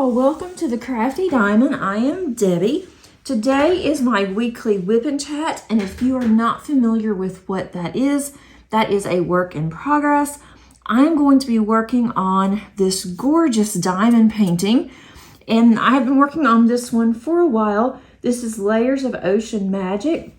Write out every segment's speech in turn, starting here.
y'all, welcome to the Crafty Diamond. I am Debbie. Today is my weekly WIP and chat, and if you are not familiar with what that is a work in progress. I'm going to be working on this gorgeous diamond painting, and I have been working on this one for a while. This is Layers of Ocean Magic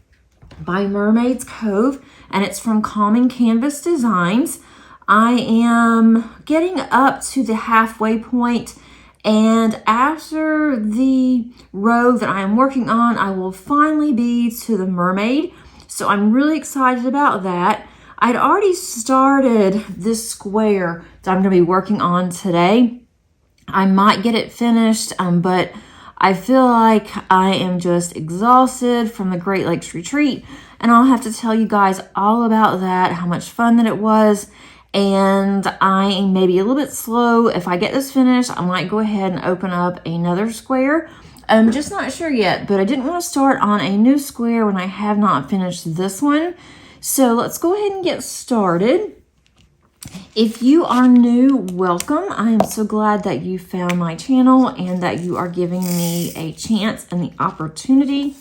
by Mermaid's Cove, and it's from Calming Canvas Designs. I am getting up to the halfway point, and after the row that I am working on, I will finally be to the mermaid. So I'm really excited about that. I'd already started this square that I'm going to be working on today. I might get it finished, but I feel like I am just exhausted from the Great Lakes retreat, and I'll have to tell you guys all about that, how much fun that it was. And I am maybe a little bit slow. If I get this finished, I might go ahead and open up another square. I'm just not sure yet, but I didn't want to start on a new square when I have not finished this one. So let's go ahead and get started. If you are new, welcome. I am so glad that you found my channel and that you are giving me a chance and the opportunity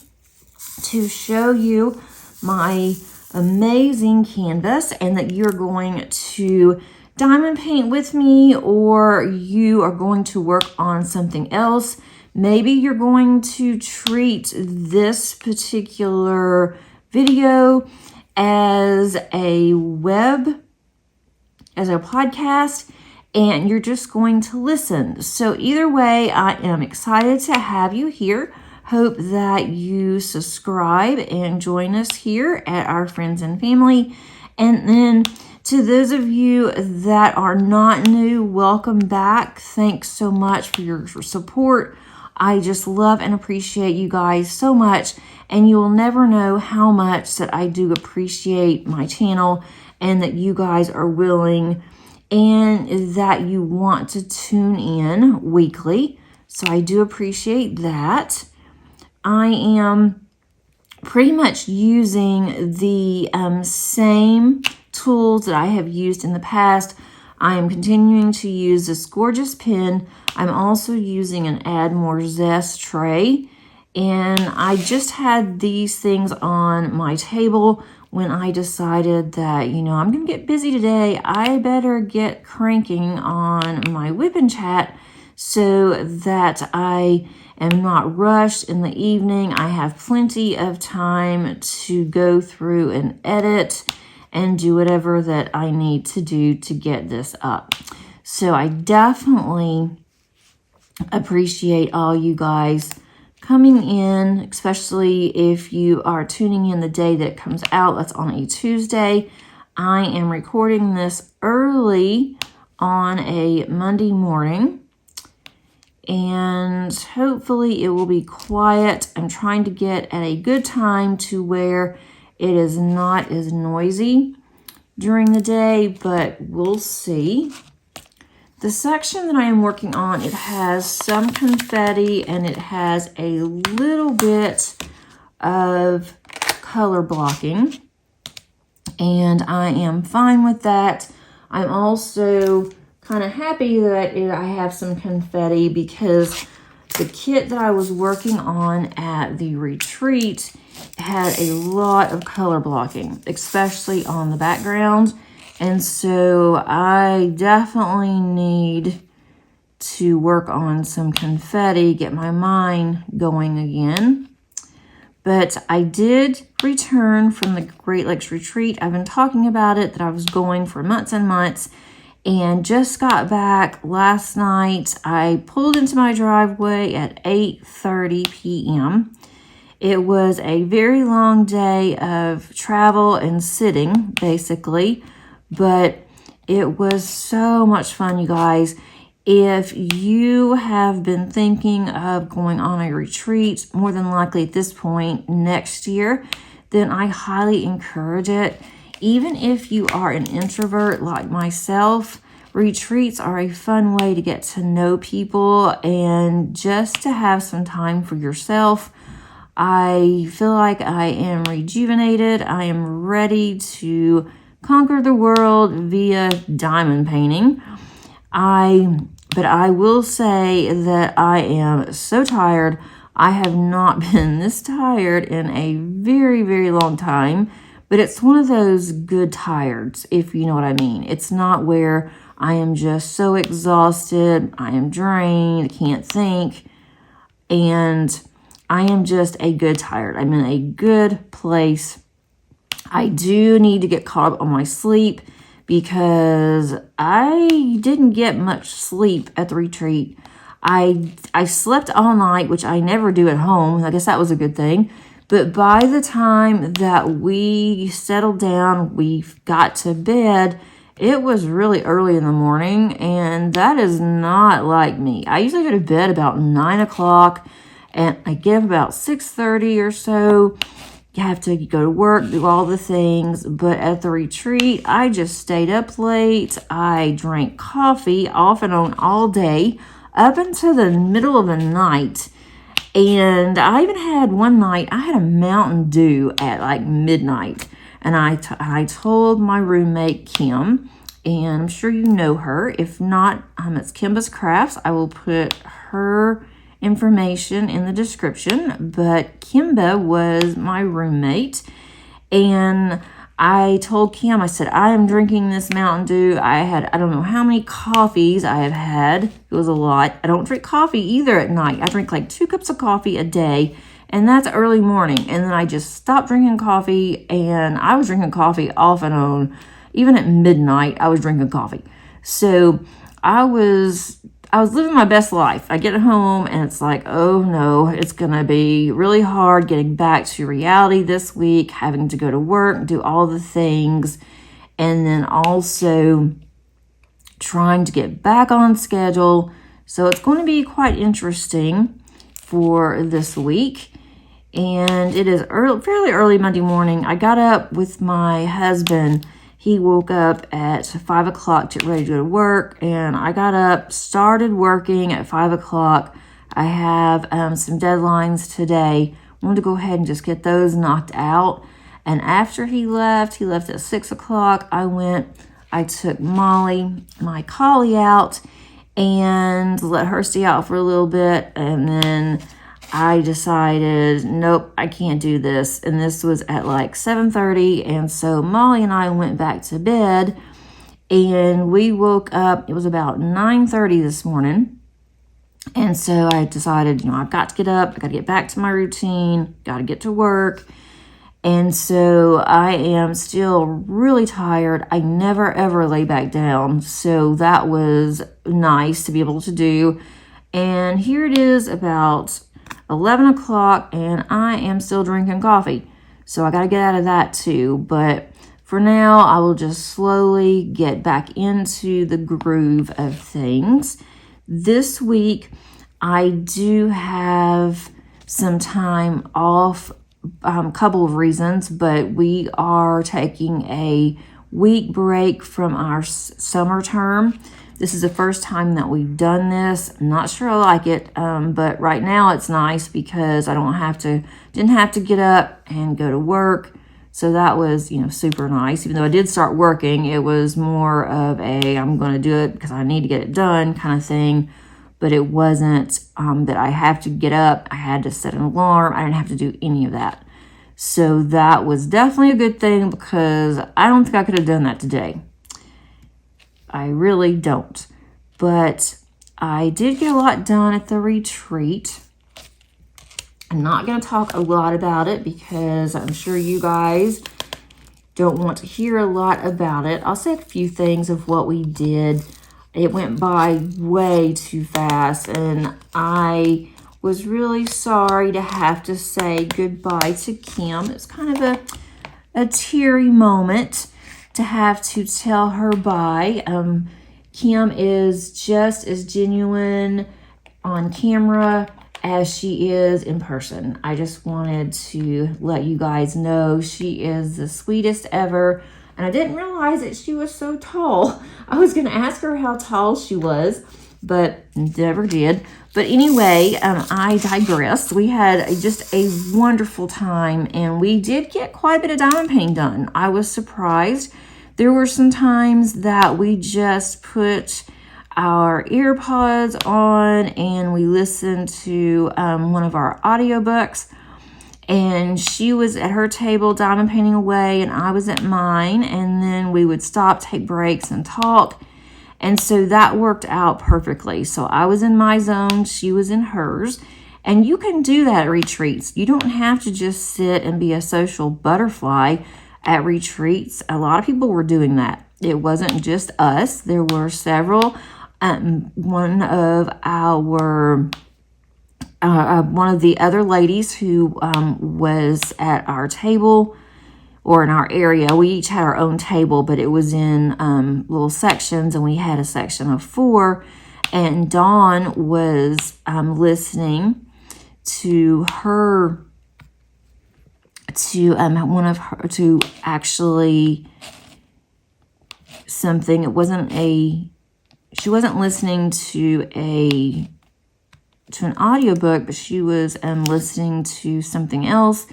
to show you my amazing canvas, and that you're going to diamond paint with me, or you are going to work on something else. Maybe you're going to treat this particular video as a podcast, and you're just going to listen. So either way, I am excited to have you here. Hope that you subscribe and join us here at our friends and family. And then to those of you that are not new, welcome back. Thanks so much for your support. I just love and appreciate you guys so much. And you will never know how much that I do appreciate my channel, and that you guys are willing and that you want to tune in weekly. So I do appreciate that. I am pretty much using the same tools that I have used in the past. I am continuing to use this gorgeous pen. I'm also using an Add More Zest tray. And I just had these things on my table when I decided that, I'm going to get busy today. I better get cranking on my WIP and chat so that I am not rushed in the evening. I have plenty of time to go through and edit and do whatever that I need to do to get this up. So I definitely appreciate all you guys coming in, especially if you are tuning in the day that it comes out. That's on a Tuesday. I am recording this early on a Monday morning, and hopefully it will be quiet. I'm trying to get at a good time to where it is not as noisy during the day, but we'll see. The section that I am working on, it has some confetti and it has a little bit of color blocking, and I am fine with that. I'm also kind of happy that I have some confetti, because the kit that I was working on at the retreat had a lot of color blocking, especially on the background. And so I definitely need to work on some confetti, get my mind going again. But I did return from the Great Lakes retreat. I've been talking about it, that I was going for months and months, and just got back last night. I pulled into my driveway at 8:30 p.m. It was a very long day of travel and sitting, basically, but it was so much fun, you guys. If you have been thinking of going on a retreat, more than likely at this point next year, then I highly encourage it. Even if you are an introvert like myself, retreats are a fun way to get to know people and just to have some time for yourself. I feel like I am rejuvenated. I am ready to conquer the world via diamond painting. I But I will say that I am so tired. I have not been this tired in a very, very long time. But it's one of those good tireds, if you know what I mean. It's not where I am just so exhausted, I am drained, I can't think, and I am just a good tired. I'm in a good place. I do need to get caught up on my sleep because I didn't get much sleep at the retreat. I slept all night, which I never do at home. I guess that was a good thing. But by the time that we settled down, we got to bed, it was really early in the morning, and that is not like me. I usually go to bed about 9 o'clock, and I get up about 6:30 or so. You have to go to work, do all the things, but at the retreat, I just stayed up late. I drank coffee off and on all day, up until the middle of the night. And I even had one night, I had a Mountain Dew at like midnight. And I told my roommate, Kim, and I'm sure you know her. If not, it's Kimba's Crafts. I will put her information in the description. But Kimba was my roommate. And I told Kim, I said, I am drinking this Mountain Dew. I don't know how many coffees I have had. It was a lot. I don't drink coffee either at night. I drink like 2 cups of coffee a day, and that's early morning. And then I just stopped drinking coffee, and I was drinking coffee off and on. Even at midnight, I was drinking coffee. So I was living my best life. I get home and it's like, oh no, it's going to be really hard getting back to reality this week, having to go to work, do all the things, and then also trying to get back on schedule. So it's going to be quite interesting for this week. And it is fairly early Monday morning. I got up with my husband. He woke up at 5 o'clock to get ready to go to work, and I got up, started working at 5 o'clock. I have some deadlines today. I wanted to go ahead and just get those knocked out. And after he left at 6 o'clock, I took Molly, my collie, out and let her stay out for a little bit, and then I decided, nope, I can't do this. And this was at like 7:30. And so Molly and I went back to bed, and we woke up. It was about 9:30 this morning. And so I decided, I've got to get up. I got to get back to my routine. Got to get to work. And so I am still really tired. I never, ever lay back down. So that was nice to be able to do. And here it is about 11 o'clock, and I am still drinking coffee. So I got to get out of that too. But for now, I will just slowly get back into the groove of things. This week, I do have some time off, a couple of reasons, but we are taking a week break from our summer term. This is the first time that we've done this. I'm not sure I like it, but right now it's nice because I didn't have to get up and go to work. So that was, super nice. Even though I did start working, it was more of I'm going to do it because I need to get it done kind of thing. But it wasn't that I have to get up. I had to set an alarm. I didn't have to do any of that. So that was definitely a good thing because I don't think I could have done that today. I really don't. But I did get a lot done at the retreat. I'm not going to talk a lot about it because I'm sure you guys don't want to hear a lot about it. I'll say a few things of what we did. It went by way too fast, and I was really sorry to have to say goodbye to Kim. It's kind of a teary moment to have to tell her bye. Kim is just as genuine on camera as she is in person. I just wanted to let you guys know she is the sweetest ever. And I didn't realize that she was so tall. I was going to ask her how tall she was, but never did. But anyway, I digress. We had just a wonderful time, and we did get quite a bit of diamond painting done. I was surprised. There were some times that we just put our ear pods on and we listened to one of our audiobooks. And she was at her table diamond painting away and I was at mine. And then we would stop, take breaks, and talk. And so that worked out perfectly. So I was in my zone, she was in hers. And you can do that at retreats. You don't have to just sit and be a social butterfly at retreats. A lot of people were doing that. It wasn't just us. There were several. One of the other ladies who was at our table or in our area. We each had our own table, but it was in little sections, and we had a section of 4. And Dawn was listening to her, to actually something. It wasn't she wasn't listening to an audiobook, but she was listening to something else.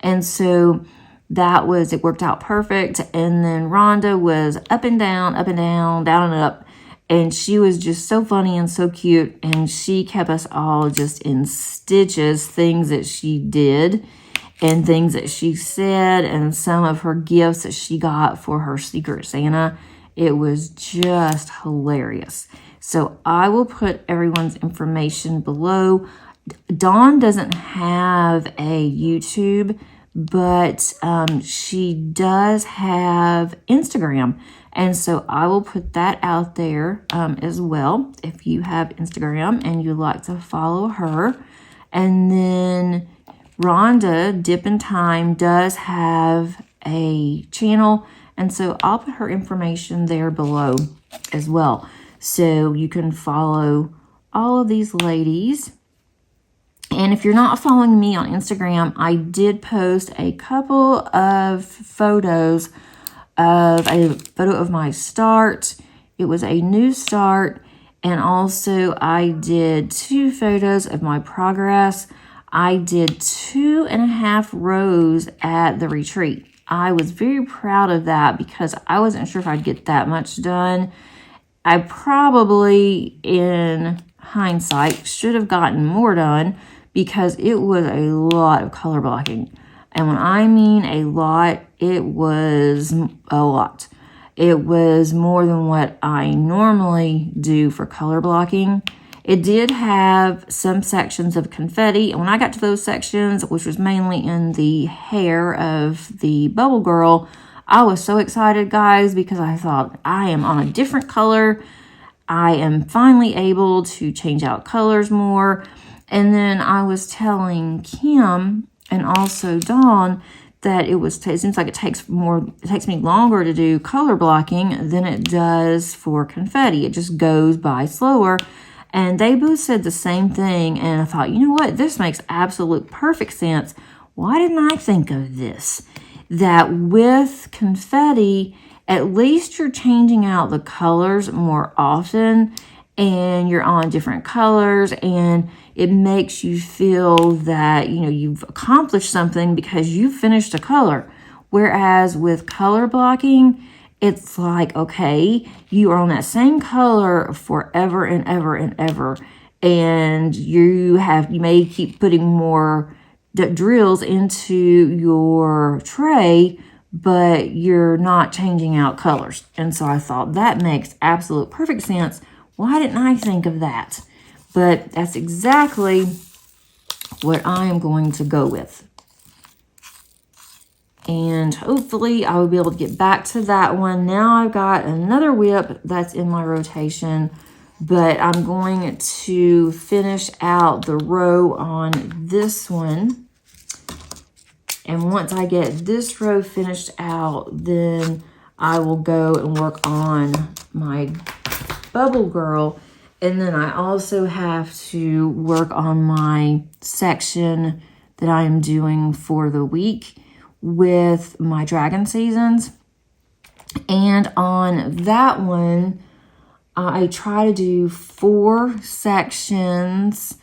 And so it worked out perfect. And then Rhonda was up and down, down and up. And she was just so funny and so cute. And she kept us all just in stitches, things that she did and things that she said and some of her gifts that she got for her Secret Santa. It was just hilarious. So I will put everyone's information below. Dawn doesn't have a YouTube, but she does have Instagram. And so I will put that out there as well if you have Instagram and you'd like to follow her. And then Rhonda, Dip in Time, does have a channel. And so I'll put her information there below as well. So you can follow all of these ladies. And if you're not following me on Instagram, I did post a couple of photos of a photo of my start. It was a new start. And also I did 2 photos of my progress. I did 2.5 rows at the retreat. I was very proud of that because I wasn't sure if I'd get that much done. I probably, in hindsight, should have gotten more done because it was a lot of color blocking. And when I mean a lot, it was a lot. It was more than what I normally do for color blocking. It did have some sections of confetti. And when I got to those sections, which was mainly in the hair of the bubble girl, I was so excited, guys, because I thought I am on a different color. I am finally able to change out colors more. And then I was telling Kim and also Dawn that it seems like it takes me longer to do color blocking than it does for confetti. It just goes by slower. And they both said the same thing. And I thought, you know what? This makes absolute perfect sense. Why didn't I think of this? That with confetti, at least you're changing out the colors more often and you're on different colors and it makes you feel that, you've accomplished something because you finished a color. Whereas with color blocking, it's like, okay, you are on that same color forever and ever and ever. And you may keep putting more drills into your tray, but you're not changing out colors. And so I thought that makes absolute perfect sense. Why didn't I think of that? But that's exactly what I am going to go with. And hopefully I will be able to get back to that one. Now I've got another WIP that's in my rotation, but I'm going to finish out the row on this one. And once I get this row finished out, then I will go and work on my bubble girl. And then I also have to work on my section that I am doing for the week with my dragon seasons. And on that one, I try to do 4 sections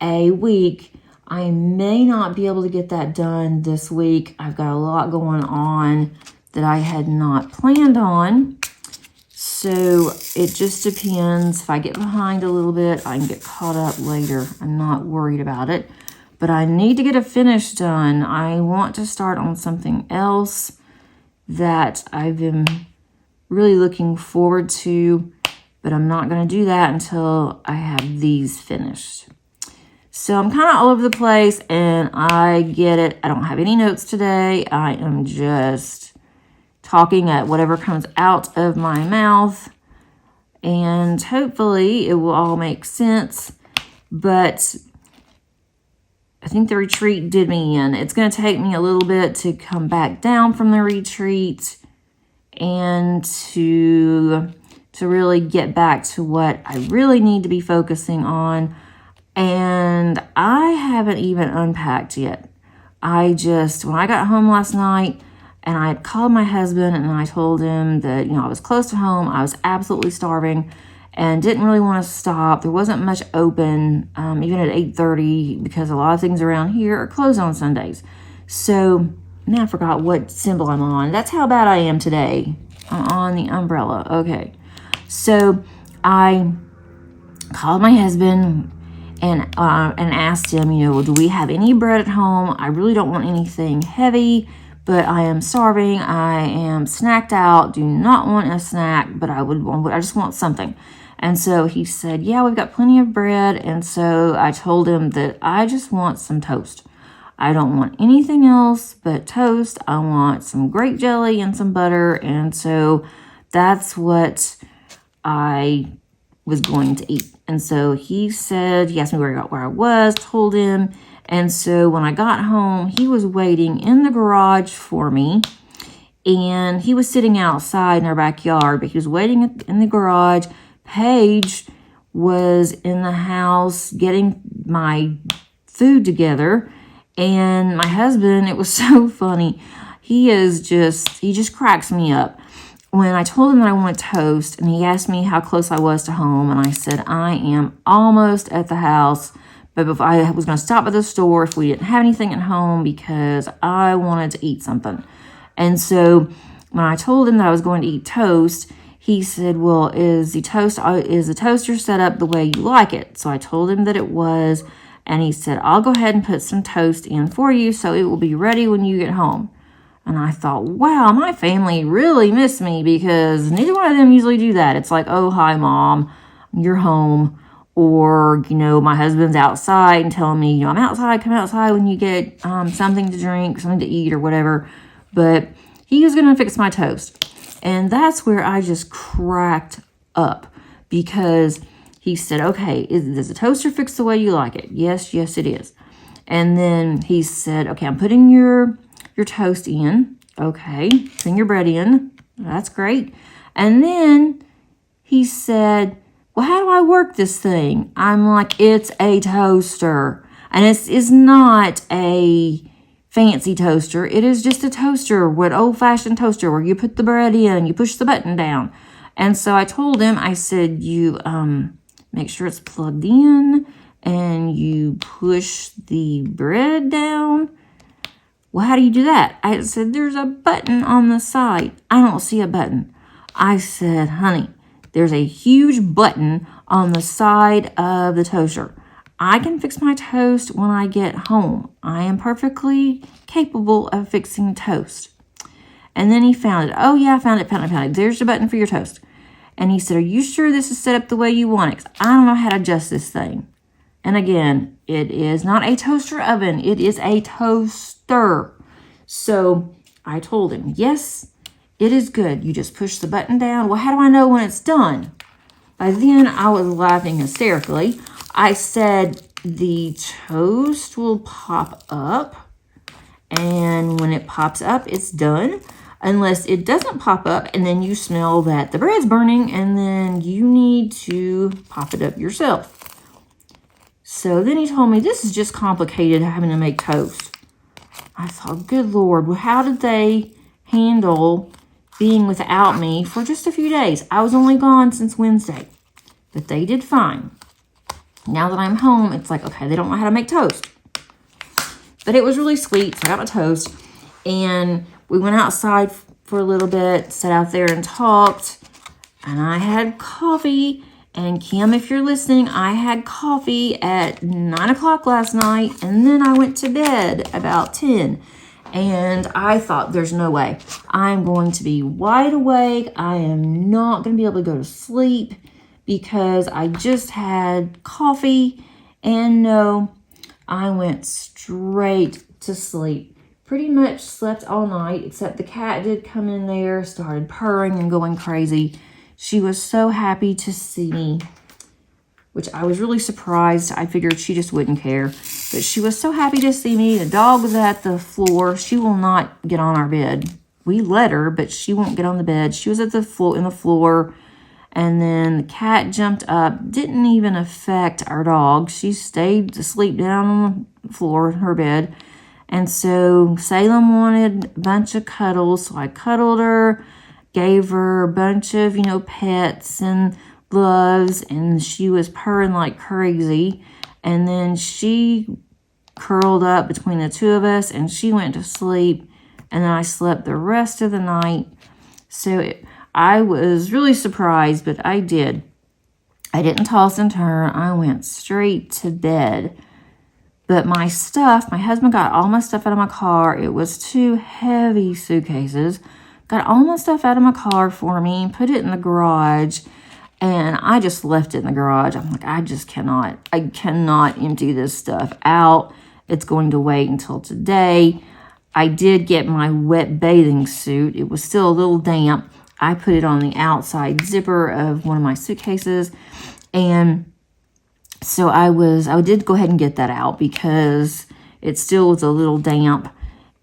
a week. I may not be able to get that done this week. I've got a lot going on that I had not planned on. so it just depends. If I get behind a little bit, I can get caught up later. I'm not worried about it. But I need to get a finish done. I want to start on something else that I've been really looking forward to, but I'm not going to do that until I have these finished. So I'm kind of all over the place, and I get it. I don't have any notes today. I am just talking at whatever comes out of my mouth, and hopefully it will all make sense. But I think the retreat did me in. It's going to take me a little bit to come back down from the retreat and to really get back to what I really need to be focusing on. And I haven't even unpacked yet. When I got home last night, and I had called my husband and I told him that, I was close to home. I was absolutely starving and didn't really want to stop. There wasn't much open, even at 8:30, because a lot of things around here are closed on Sundays. So now I forgot what symbol I'm on. That's how bad I am today. I'm on the umbrella. Okay. So I called my husband and asked him, do we have any bread at home? I really don't want anything heavy, but I am starving. I am snacked out. Do not want a snack, but I just want something. And so he said, yeah, we've got plenty of bread. And so I told him that I just want some toast. I don't want anything else but toast. I want some grape jelly and some butter. And so that's what I was going to eat. And so he asked me where I was, told him. And so when I got home, he was waiting in the garage for me. And he was sitting outside in our backyard, but he was waiting in the garage. Paige was in the house getting my food together. And my husband, it was so funny. He just cracks me up. When I told him that I wanted toast, and he asked me how close I was to home, and I said, I am almost at the house, but if I was going to stop at the store if we didn't have anything at home because I wanted to eat something. And so when I told him that I was going to eat toast, he said, well, is the toaster set up the way you like it? So I told him that it was, and he said, I'll go ahead and put some toast in for you so it will be ready when you get home. And I thought, wow, my family really missed me, because neither one of them usually do that. It's like, oh, hi, Mom, you're home. Or, my husband's outside and telling me, I'm outside, come outside when you get something to drink, something to eat or whatever. But he was going to fix my toast. And that's where I just cracked up, because he said, okay, does the toaster fix the way you like it? Yes, it is. And then he said, okay, I'm putting your toast in. Okay, putting your bread in. That's great. And then he said, well, how do I work this thing? I'm like, it's a toaster. And it's not a fancy toaster. It is just a toaster, what old-fashioned toaster where you put the bread in, you push the button down. And so I told him, I said, you make sure it's plugged in and you push the bread down. Well, how do you do that? I said, there's a button on the side. I don't see a button. I said, honey, there's a huge button on the side of the toaster. I can fix my toast when I get home. I am perfectly capable of fixing toast. And then he found it. Oh, yeah, I found it. There's the button for your toast. And he said, are you sure this is set up the way you want it? 'Cause I don't know how to adjust this thing. And again, it is not a toaster oven. It is a toaster. So I told him, yes, it is good. You just push the button down. Well, how do I know when it's done? By then, I was laughing hysterically. I said, the toast will pop up. And when it pops up, it's done. Unless it doesn't pop up, and then you smell that the bread's burning, and then you need to pop it up yourself. So then he told me, this is just complicated having to make toast. I thought, good Lord, well, how did they handle being without me for just a few days? I was only gone since Wednesday, but they did fine. Now that I'm home, it's like, okay, they don't know how to make toast. But it was really sweet, so I got my toast, and we went outside for a little bit, sat out there and talked, and I had coffee. And Kim, if you're listening, I had coffee at 9 o'clock last night, and then I went to bed about 10. And I thought, there's no way. I'm going to be wide awake. I am not going to be able to go to sleep because I just had coffee. And no, I went straight to sleep. Pretty much slept all night, except the cat did come in there, started purring and going crazy. She was so happy to see me, which I was really surprised. I figured she just wouldn't care. But she was so happy to see me. The dog was at the floor. She will not get on our bed. We let her, but she won't get on the bed. She was at the floor, in the floor. And then the cat jumped up. Didn't even affect our dog. She stayed asleep down on the floor in her bed. And so Salem wanted a bunch of cuddles. So I cuddled her, gave her a bunch of, pets and loves. And she was purring like crazy. And then she curled up between the two of us and she went to sleep. And then I slept the rest of the night. So I was really surprised, but I did. I didn't toss and turn. I went straight to bed. But my stuff, my husband got all my stuff out of my car. It was 2 heavy suitcases. Got all my stuff out of my car for me, put it in the garage, and I just left it in the garage. I'm like, I cannot empty this stuff out. It's going to wait until today. I did get my wet bathing suit. It was still a little damp. I put it on the outside zipper of one of my suitcases. And so I did go ahead and get that out because it still was a little damp.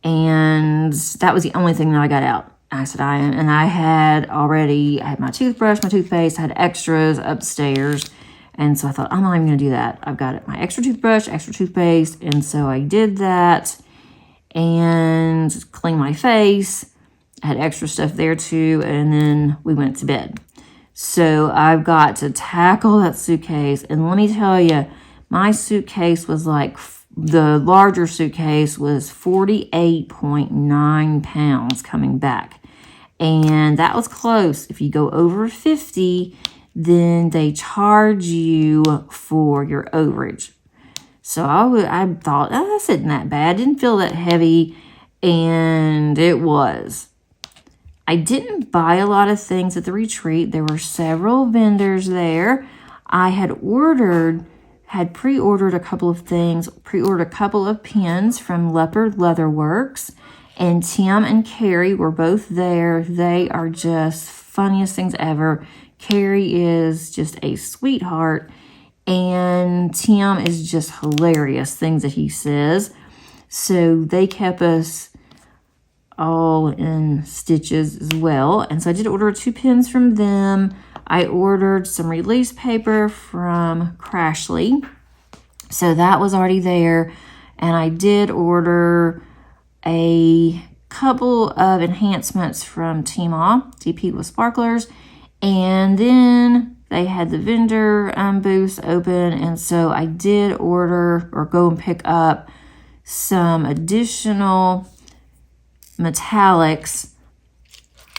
And that was the only thing that I got out. I said, I had my toothbrush, my toothpaste, I had extras upstairs. And so I thought, I'm not even going to do that. I've got my extra toothbrush, extra toothpaste. And so I did that and cleaned my face. I had extra stuff there too. And then we went to bed. So I've got to tackle that suitcase. And let me tell you, my suitcase was like, the larger suitcase was 48.9 pounds coming back. And that was close. If you go over 50, then they charge you for your overage. So I thought, oh, this isn't that bad. Didn't feel that heavy. And it was. I didn't buy a lot of things at the retreat. There were several vendors there. I had pre-ordered a couple of things, pre-ordered a couple of pins from Leopard Leatherworks, and Tim and Carrie were both there. They are just funniest things ever. Carrie is just a sweetheart, and Tim is just hilarious, things that he says. So they kept us all in stitches as well. And so I did order 2 pins from them. I ordered some release paper from Crashly. So that was already there. And I did order a couple of enhancements from Tmall, DP with sparklers. And then they had the vendor booths open. And so I did order or go and pick up some additional metallics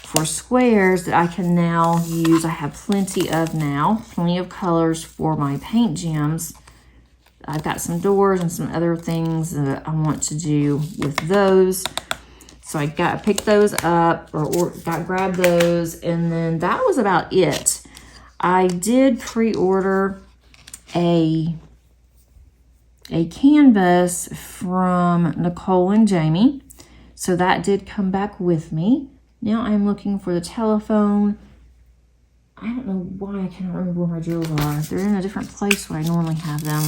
for squares that I can now use. I have plenty of colors for my paint gems. I've got some doors and some other things that I want to do with those. So I picked those up or grabbed those, and then that was about it. I did pre-order a canvas from Nicole and Jamie. So that did come back with me. Now I'm looking for the telephone. I don't know why I can't remember where my jewels are. They're in a different place where I normally have them.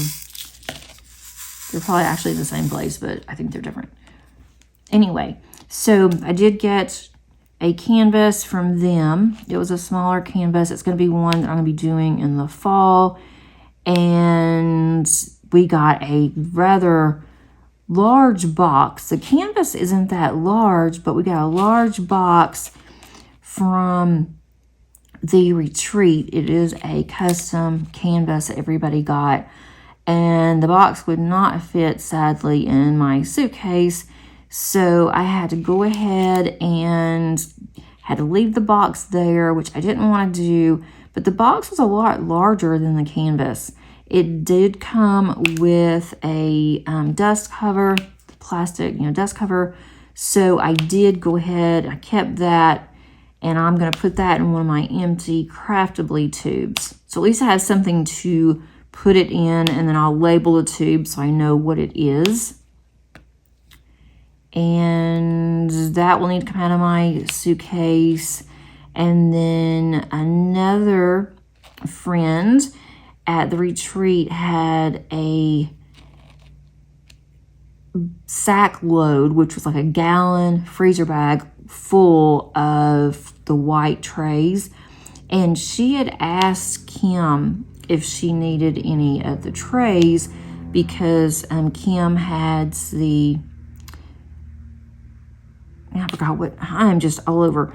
They're probably actually the same place, but I think they're different. Anyway, so I did get a canvas from them. It was a smaller canvas. It's going to be one that I'm going to be doing in the fall. And we got a rather large box. The canvas isn't that large, but we got a large box from the retreat. It is a custom canvas that everybody got, and the box would not fit, sadly, in my suitcase. So I had to go ahead and Had to leave the box there, which I didn't want to do, but the box was a lot larger than the canvas. It did come with a dust cover, plastic, dust cover. So I did go ahead, I kept that, and I'm going to put that in one of my empty Craftably tubes. So at least I have something to put it in, and then I'll label the tube so I know what it is. And that will need to come out of my suitcase. And then another friend at the retreat had a sack load, which was like a gallon freezer bag full of the white trays. And she had asked Kim if she needed any of the trays because Kim had the, I forgot what, I'm just all over.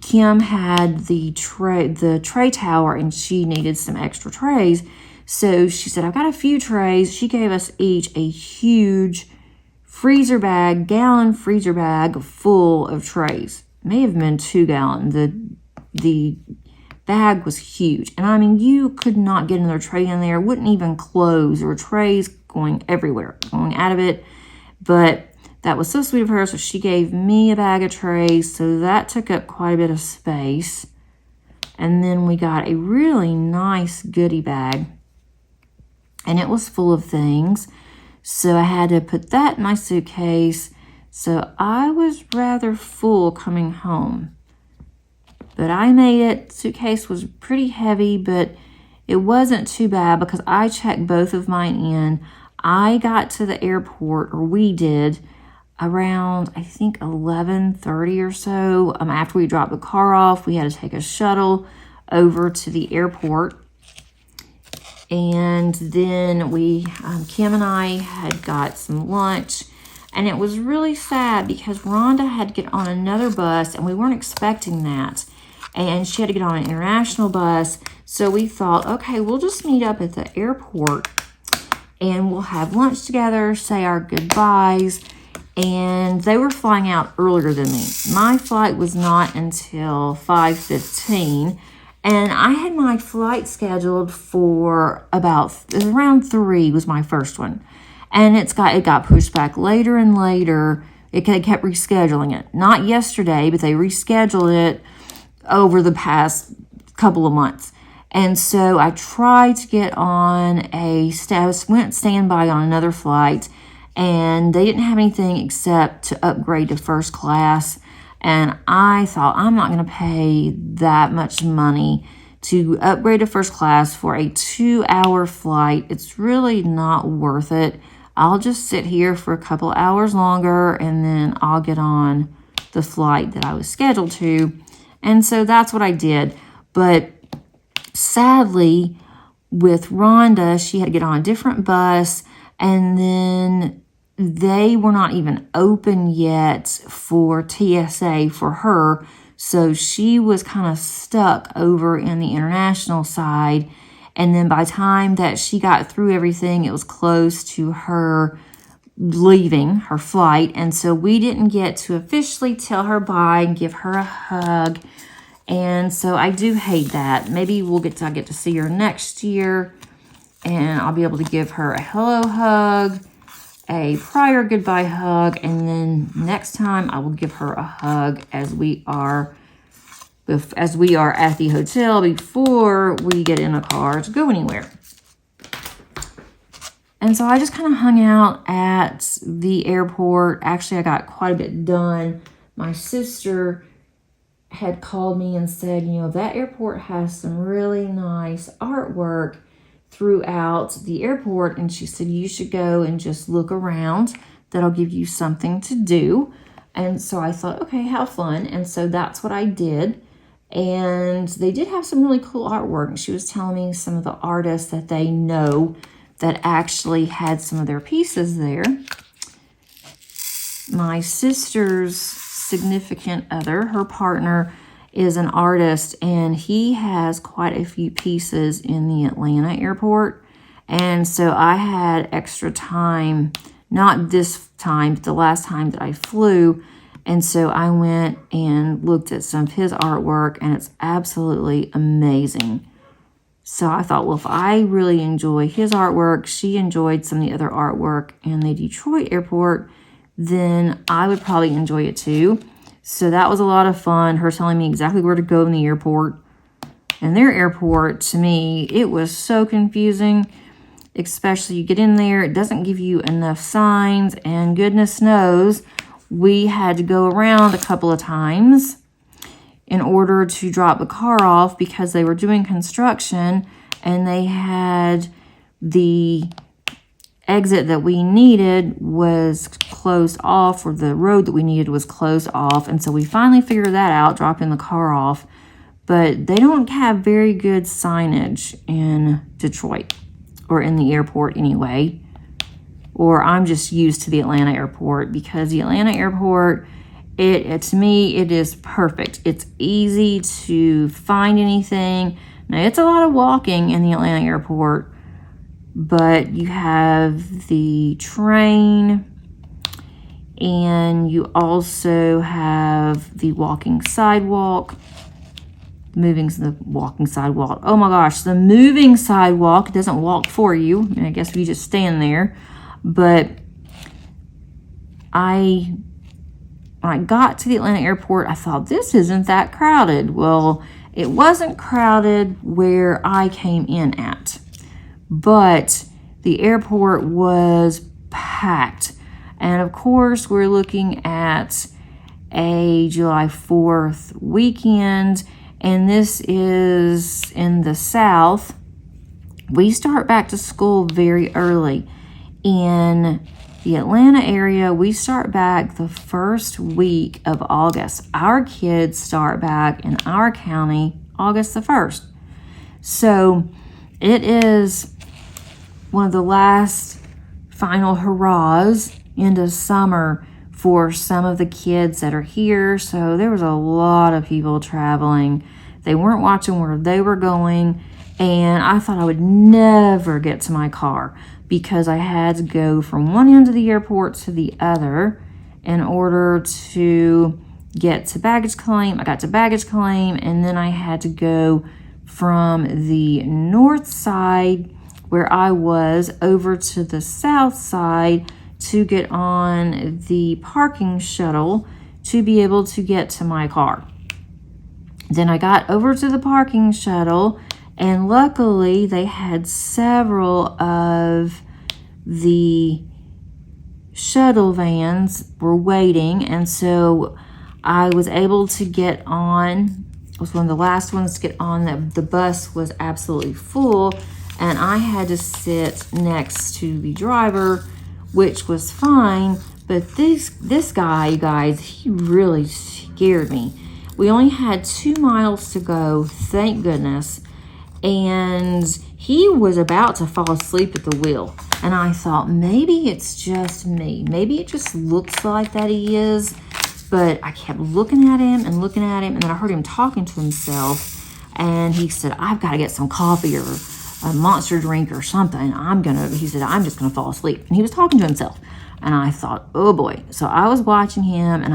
Kim had the tray tower and she needed some extra trays. So she said, I've got a few trays. She gave us each a huge freezer bag, gallon freezer bag full of trays. It may have been 2 gallon. The bag was huge. And I mean, you could not get another tray in there. It wouldn't even close. There were trays going everywhere, going out of it. But that was so sweet of her. So she gave me a bag of trays. So that took up quite a bit of space. And then we got a really nice goodie bag. And it was full of things. So I had to put that in my suitcase. So I was rather full coming home. But I made it. Suitcase was pretty heavy, but it wasn't too bad because I checked both of mine in. I got to the airport, or we did, around, I think, 11:30 or so. After we dropped the car off, we had to take a shuttle over to the airport. And then Kim and I had got some lunch, and it was really sad because Rhonda had to get on another bus, and we weren't expecting that. And she had to get on an international bus. So we thought, okay, we'll just meet up at the airport, and we'll have lunch together, say our goodbyes. And they were flying out earlier than me. My flight was not until 5:15. And I had my flight scheduled for around 3 was my first one. And it got pushed back later and later. They kept rescheduling it. Not yesterday, but they rescheduled it over the past couple of months. And so I tried to get on went standby on another flight, and they didn't have anything except to upgrade to first class. And I thought, I'm not going to pay that much money to upgrade to first class for a 2-hour flight. It's really not worth it. I'll just sit here for a couple hours longer, and then I'll get on the flight that I was scheduled to. And so that's what I did. But sadly, with Rhonda, she had to get on a different bus, and then they were not even open yet for TSA for her. So she was kind of stuck over in the international side. And then by the time that she got through everything, it was close to her leaving her flight. And so we didn't get to officially tell her bye and give her a hug. And so I do hate that. Maybe I'll get to see her next year, and I'll be able to give her a hello hug, a prior goodbye hug, and then next time I will give her a hug as we are at the hotel before we get in a car to go anywhere. And so I just kind of hung out at the airport. Actually, I got quite a bit done. My sister had called me and said, that airport has some really nice artwork throughout the airport. And she said, you should go and just look around. That'll give you something to do. And so I thought, okay, how fun. And so that's what I did. And they did have some really cool artwork. And she was telling me some of the artists that they know that actually had some of their pieces there. My sister's significant other, her partner, is an artist, and he has quite a few pieces in the Atlanta airport. And so I had extra time, not this time, but the last time that I flew, And so I went and looked at some of his artwork, and it's absolutely amazing. So I thought, well, if I really enjoy his artwork, she enjoyed some of the other artwork in the Detroit airport, then I would probably enjoy it too. So that was a lot of fun, her telling me exactly where to go in the airport. And their airport, to me, it was so confusing, especially you get in there, it doesn't give you enough signs, and goodness knows we had to go around a couple of times in order to drop the car off because they were doing construction and they had the exit that we needed was closed off, or the road that we needed was closed off. And so we finally figured that out, dropping the car off. But they don't have very good signage in Detroit, or in the airport anyway. Or I'm just used to the Atlanta airport, because the Atlanta airport, to me, it is perfect. It's easy to find anything. Now, it's a lot of walking in the Atlanta airport, but you have the train, and you also have the walking sidewalk. The walking sidewalk. Oh my gosh, the moving sidewalk doesn't walk for you. I guess you just stand there. But when I got to the Atlanta airport, I thought, this isn't that crowded. Well, it wasn't crowded where I came in at, but the airport was packed. And of course, we're looking at a July 4th weekend, and this is in the South. We start back to school very early. In the Atlanta area, we start back the first week of August. Our kids start back in our county August the 1st. So it is one of the last final hurrahs into summer for some of the kids that are here. So there was a lot of people traveling. They weren't watching where they were going, and I thought I would never get to my car because I had to go from one end of the airport to the other in order to get to baggage claim. I got to baggage claim, and then I had to go from the north side where I was over to the south side to get on the parking shuttle to be able to get to my car. Then I got over to the parking shuttle, and luckily they had several of the shuttle vans were waiting, and so I was able to get on. I was one of the last ones to get on. The bus was absolutely full, and I had to sit next to the driver, which was fine. But this guy, you guys, he really scared me. We only had 2 miles to go, thank goodness, and he was about to fall asleep at the wheel. And I thought, maybe it's just me. Maybe it just looks like that he is. But I kept looking at him, and then I heard him talking to himself, and he said, I've got to get some coffee or a Monster drink or something. He said, I'm just gonna fall asleep. And he was talking to himself. And I thought, oh boy. So I was watching him, and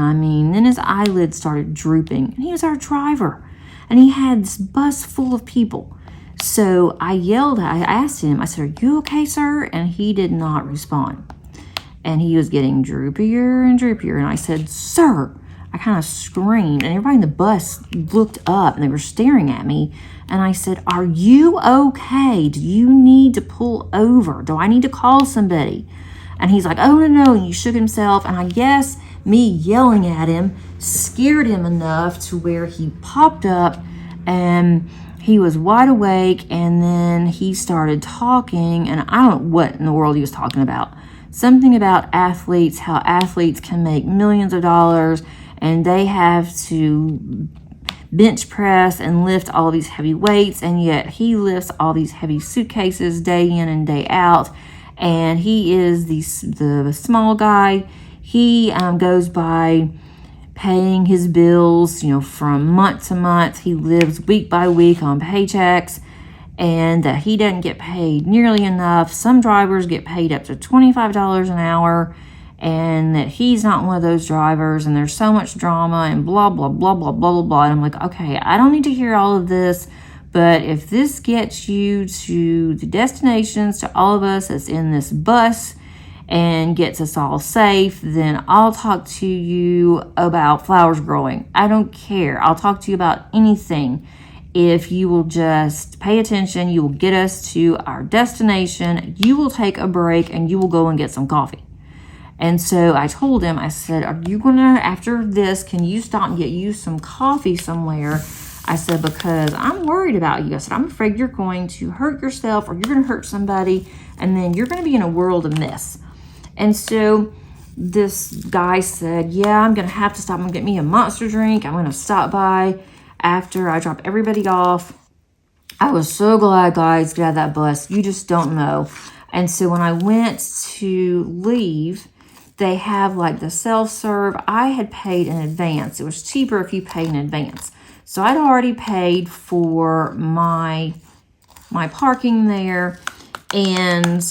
then his eyelids started drooping. And he was our driver. And he had this bus full of people. So I asked him, I said, are you okay, sir? And he did not respond. And he was getting droopier and droopier. And I said, sir, I kind of screamed. And everybody in the bus looked up, and they were staring at me. And I said, are you okay? Do you need to pull over? Do I need to call somebody? And he's like, oh, no. And he shook himself. And I guess me yelling at him scared him enough to where he popped up, and he was wide awake. And then he started talking, and I don't know what in the world he was talking about. Something about athletes, how athletes can make millions of dollars, and they have to bench press and lift all these heavy weights, and yet he lifts all these heavy suitcases day in and day out. And he is the small guy. He goes by paying his bills, from month to month. He lives week by week on paychecks, and he doesn't get paid nearly enough. Some drivers get paid up to $25 an hour, and that he's not one of those drivers, and there's so much drama and blah, blah, blah, blah, blah, blah, blah. And I'm like, okay, I don't need to hear all of this, but if this gets you to the destinations, to all of us that's in this bus, and gets us all safe, then I'll talk to you about flowers growing. I don't care. I'll talk to you about anything. If you will just pay attention, you will get us to our destination, you will take a break, and you will go and get some coffee. And so I told him, I said, are you gonna, after this, can you stop and get you some coffee somewhere? I said, because I'm worried about you. I said, I'm afraid you're going to hurt yourself, or you're gonna hurt somebody, and then you're gonna be in a world of mess. And so this guy said, yeah, I'm gonna have to stop. I'm gonna get me a Monster drink. I'm gonna stop by after I drop everybody off. I was so glad, guys, get out of that bus. You just don't know. And so when I went to leave, they have like the self-serve. I had paid in advance. It was cheaper if you paid in advance. So I'd already paid for my parking there. And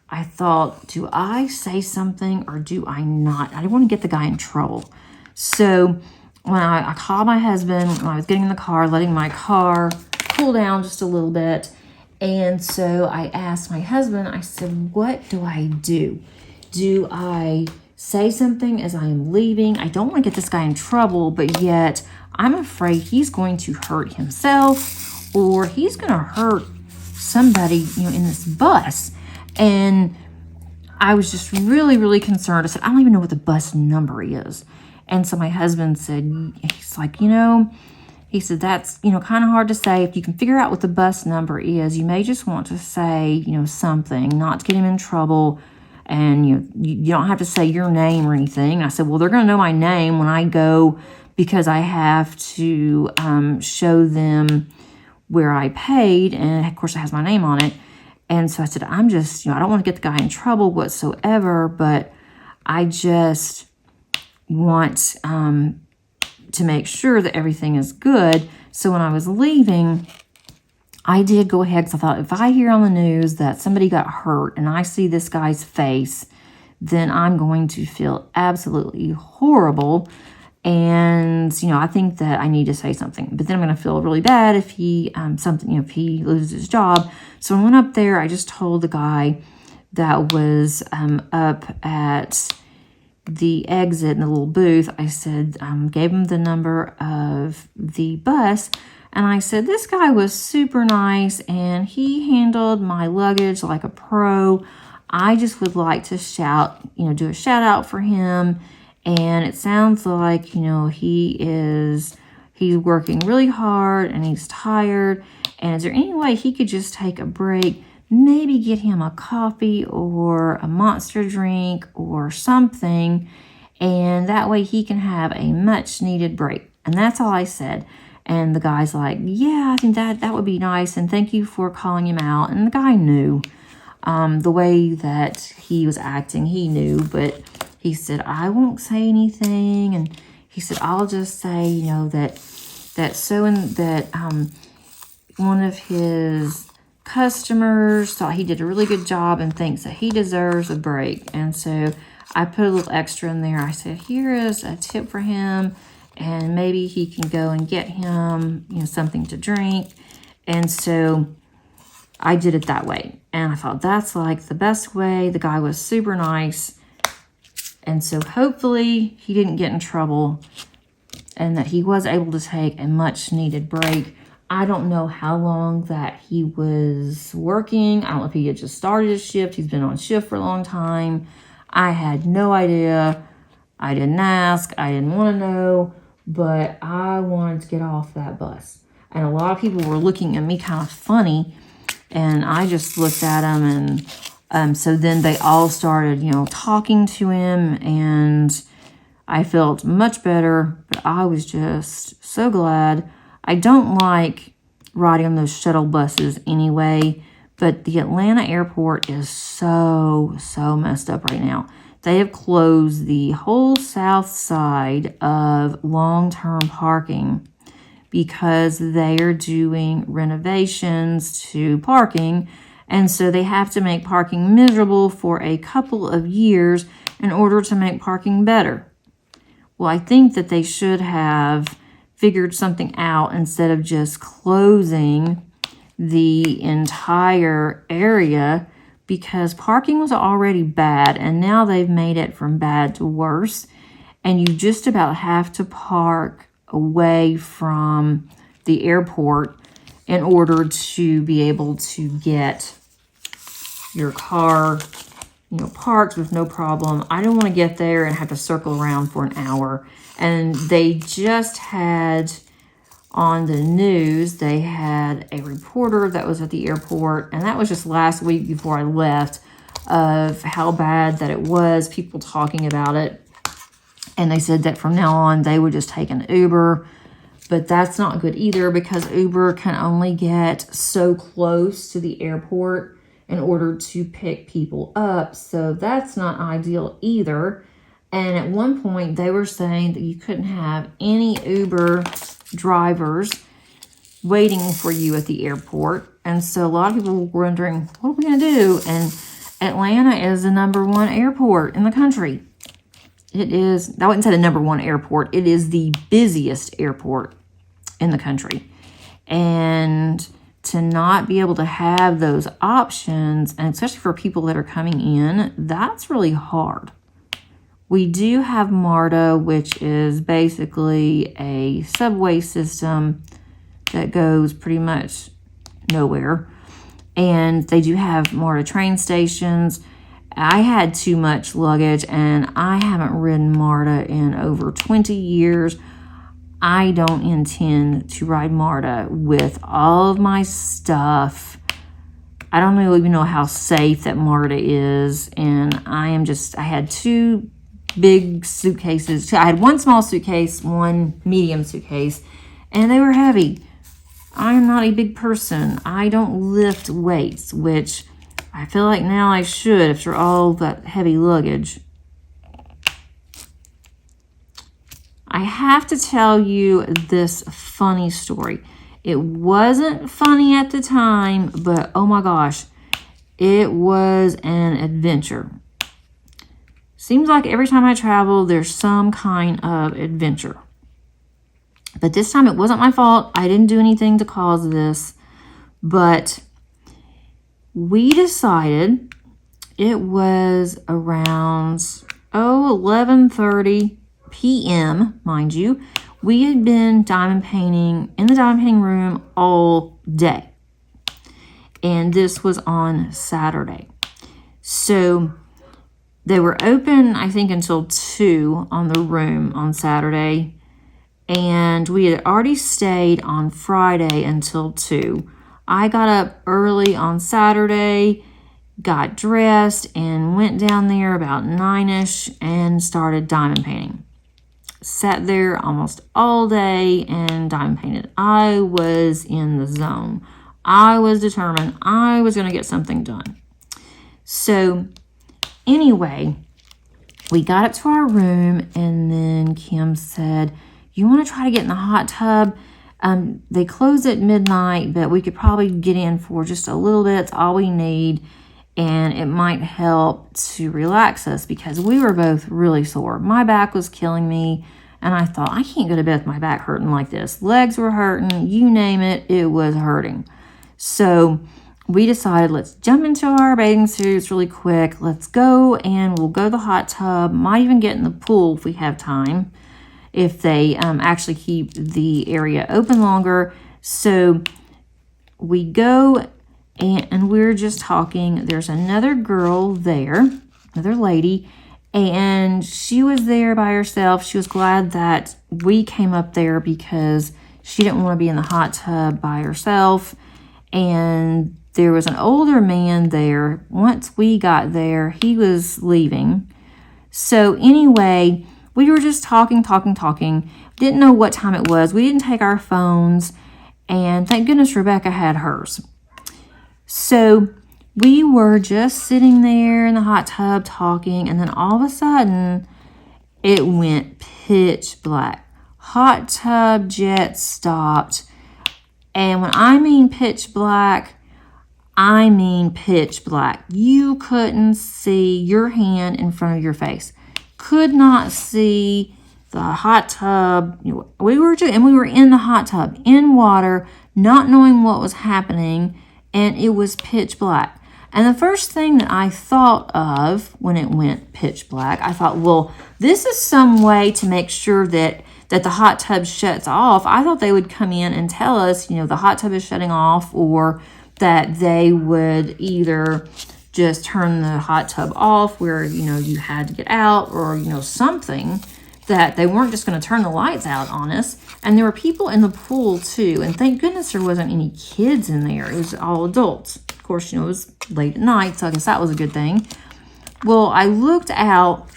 I thought, do I say something or do I not? I didn't want to get the guy in trouble. So when I called my husband, when I was getting in the car, letting my car cool down just a little bit. And so I asked my husband, I said, what do I do? Do I say something as I am leaving? I don't want to get this guy in trouble, but yet I'm afraid he's going to hurt himself, or he's going to hurt somebody, in this bus. And I was just really, really concerned. I said, I don't even know what the bus number is. And so my husband said, he's like, he said, that's, kind of hard to say. If you can figure out what the bus number is, you may just want to say, something, not to get him in trouble. And you don't have to say your name or anything. I said, well, they're going to know my name when I go, because I have to show them where I paid. And of course it has my name on it. And so I said, I'm just, I don't want to get the guy in trouble whatsoever, but I just want to make sure that everything is good. So when I was leaving, I did go ahead, because I thought, if I hear on the news that somebody got hurt and I see this guy's face, then I'm going to feel absolutely horrible. And, I think that I need to say something. But then I'm going to feel really bad if he, if he loses his job. So when I went up there, I just told the guy that was up at the exit in the little booth, I said, gave him the number of the bus. And I said, this guy was super nice and he handled my luggage like a pro. I just would like to do a shout out for him. And it sounds like, he's working really hard and he's tired. And is there any way he could just take a break, maybe get him a coffee or a Monster drink or something, and that way he can have a much needed break. And that's all I said. And the guy's like, yeah, I think that would be nice. And thank you for calling him out. And the guy knew the way that he was acting. He knew, but he said, I won't say anything. And he said, I'll just say, that one of his customers thought he did a really good job and thinks that he deserves a break. And so I put a little extra in there. I said, here is a tip for him, and maybe he can go and get him, something to drink. And so I did it that way. And I thought that's like the best way. The guy was super nice. And so hopefully he didn't get in trouble and that he was able to take a much needed break. I don't know how long that he was working. I don't know if he had just started his shift. He's been on shift for a long time. I had no idea. I didn't ask. I didn't want to know. But I wanted to get off that bus. And a lot of people were looking at me kind of funny. And I just looked at them. And so then they all started, talking to him. And I felt much better. But I was just so glad. I don't like riding on those shuttle buses anyway, but the Atlanta airport is so messed up right now. They have closed the whole south side of long-term parking because they are doing renovations to parking, and so they have to make parking miserable for a couple of years, in order to make parking better. Well, I think that they should have figured something out instead of just closing the entire area, because parking was already bad and now they've made it from bad to worse. And you just about have to park away from the airport in order to be able to get your car, parked with no problem. I don't want to get there and have to circle around for an hour. And they just had on the news, they had a reporter that was at the airport, and that was just last week before I left, of how bad that it was, people talking about it. And they said that from now on, they would just take an Uber. But that's not good either, because Uber can only get so close to the airport in order to pick people up. So that's not ideal either. And at one point, they were saying that you couldn't have any Uber drivers waiting for you at the airport. And so a lot of people were wondering, what are we going to do? And Atlanta is the #1 airport in the country. It is, I wouldn't say the #1 airport. It is the busiest airport in the country. And to not be able to have those options, and especially for people that are coming in, that's really hard. We do have MARTA, which is basically a subway system that goes pretty much nowhere. And they do have MARTA train stations. I had too much luggage, and I haven't ridden MARTA in over 20 years. I don't intend to ride MARTA with all of my stuff. I don't even know how safe that MARTA is. And I had 2 big suitcases. I had 1 small suitcase, 1 medium suitcase, and they were heavy. I'm not a big person. I don't lift weights, which I feel like now I should after all that heavy luggage. I have to tell you this funny story. It wasn't funny at the time, but oh my gosh, it was an adventure. Seems like every time I travel, there's some kind of adventure. But this time it wasn't my fault. I didn't do anything to cause this. But we decided, it was around 11:30 p.m., mind you. We had been diamond painting in the diamond painting room all day. And this was on Saturday. So they were open, I think, until 2 on the room on Saturday. And we had already stayed on Friday until 2. I got up early on Saturday, got dressed, and went down there about 9-ish and started diamond painting. Sat there almost all day and diamond painted. I was in the zone. I was determined I was going to get something done. So anyway, we got up to our room, and then Kim said, you want to try to get in the hot tub? They close at midnight, but we could probably get in for just a little bit. It's all we need, and it might help to relax us, because we were both really sore. My back was killing me, and I thought, I can't go to bed with my back hurting like this. Legs were hurting, you name it, it was hurting. So we decided, let's jump into our bathing suits really quick. Let's go, and we'll go to the hot tub. Might even get in the pool if we have time, if they actually keep the area open longer. So we go, and we're just talking. There's another girl there, another lady, and she was there by herself. She was glad that we came up there because she didn't want to be in the hot tub by herself. And there was an older man there. Once we got there, he was leaving. So anyway, we were just talking. Didn't know what time it was. We didn't take our phones. And thank goodness Rebecca had hers. So we were just sitting there in the hot tub talking. And then all of a sudden, it went pitch black. Hot tub jet stopped. And when I mean pitch black, I mean pitch black. You couldn't see your hand in front of your face. Could not see the hot tub. We were in the hot tub, in water, not knowing what was happening, and it was pitch black. And the first thing that I thought of when it went pitch black, I thought, well, this is some way to make sure that the hot tub shuts off. I thought they would come in and tell us, the hot tub is shutting off, or that they would either just turn the hot tub off where, you had to get out, or, something, that they weren't just going to turn the lights out on us. And there were people in the pool too. And thank goodness there wasn't any kids in there. It was all adults. Of course, it was late at night, so I guess that was a good thing. Well, I looked out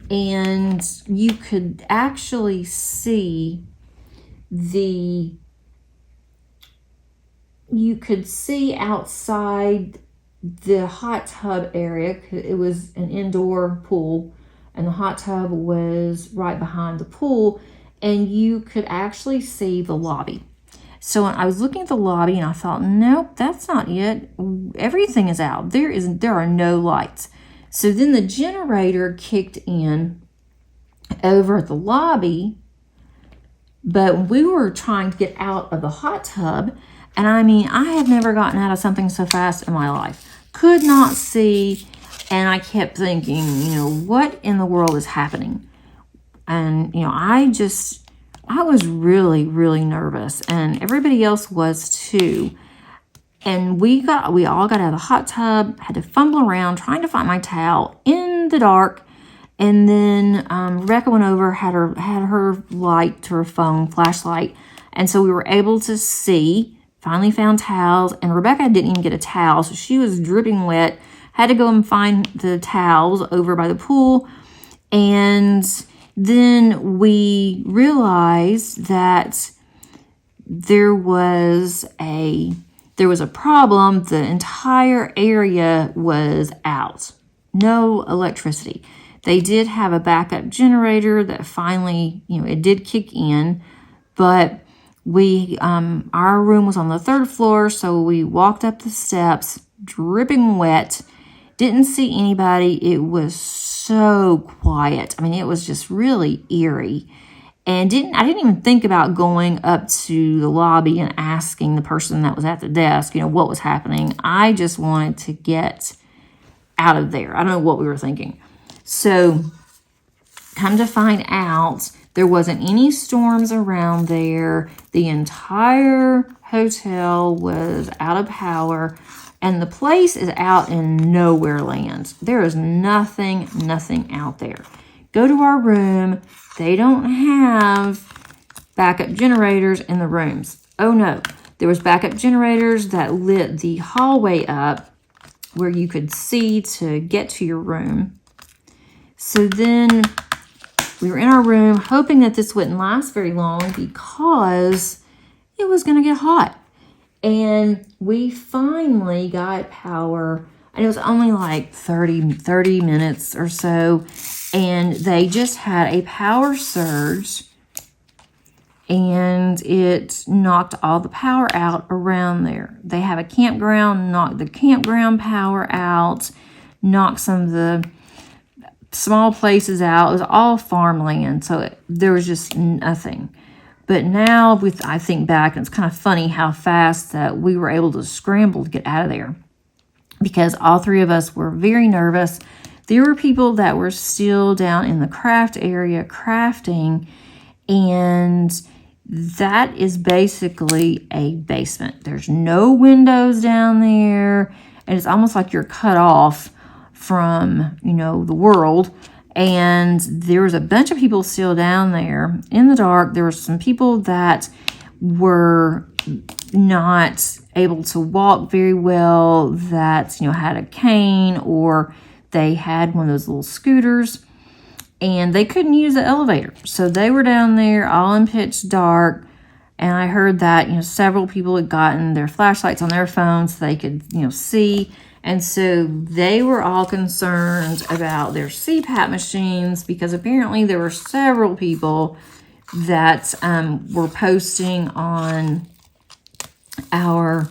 and you could actually see outside the hot tub area. It was an indoor pool, and the hot tub was right behind the pool, and you could actually see the lobby. So I was looking at the lobby and I thought, nope, that's not it. Everything is out. There are no lights. So then the generator kicked in over at the lobby, but we were trying to get out of the hot tub. And I mean, I have never gotten out of something so fast in my life. Could not see. And I kept thinking, what in the world is happening? And, I was really, really nervous, and everybody else was too. And we all got out of the hot tub, had to fumble around trying to find my towel in the dark. And then Rebecca went over, had her light to her phone, flashlight. And so we were able to see, finally found towels. And Rebecca didn't even get a towel, so she was dripping wet. Had to go and find the towels over by the pool. And then we realized that there was a problem. The entire area was out. No electricity. They did have a backup generator that finally, it did kick in, but our room was on the 3rd floor, so we walked up the steps, dripping wet, didn't see anybody. It was so quiet. I mean, it was just really eerie. And I didn't even think about going up to the lobby and asking the person that was at the desk, what was happening. I just wanted to get out of there. I don't know what we were thinking. So come to find out, there wasn't any storms around there. The entire hotel was out of power, and the place is out in nowhere land. There is nothing out there. Go to our room. They don't have backup generators in the rooms. Oh no, there was backup generators that lit the hallway up where you could see to get to your room. So then we were in our room hoping that this wouldn't last very long because it was going to get hot. And we finally got power, and it was only like 30 minutes or so. And they just had a power surge, and it knocked all the power out around there. They have a campground, knocked the campground power out, knocked some of the small places out. It was all farmland, so there was just nothing. But now, I think back, and it's kind of funny how fast that we were able to scramble to get out of there, because all 3 of us were very nervous. There were people that were still down in the craft area crafting, and that is basically a basement. There's no windows down there, and it's almost like you're cut off from, the world. And there was a bunch of people still down there in the dark. There were some people that were not able to walk very well, that, had a cane, or they had one of those little scooters, and they couldn't use the elevator. So they were down there all in pitch dark. And I heard that, several people had gotten their flashlights on their phones so they could, see. And so they were all concerned about their CPAP machines, because apparently there were several people that were posting on our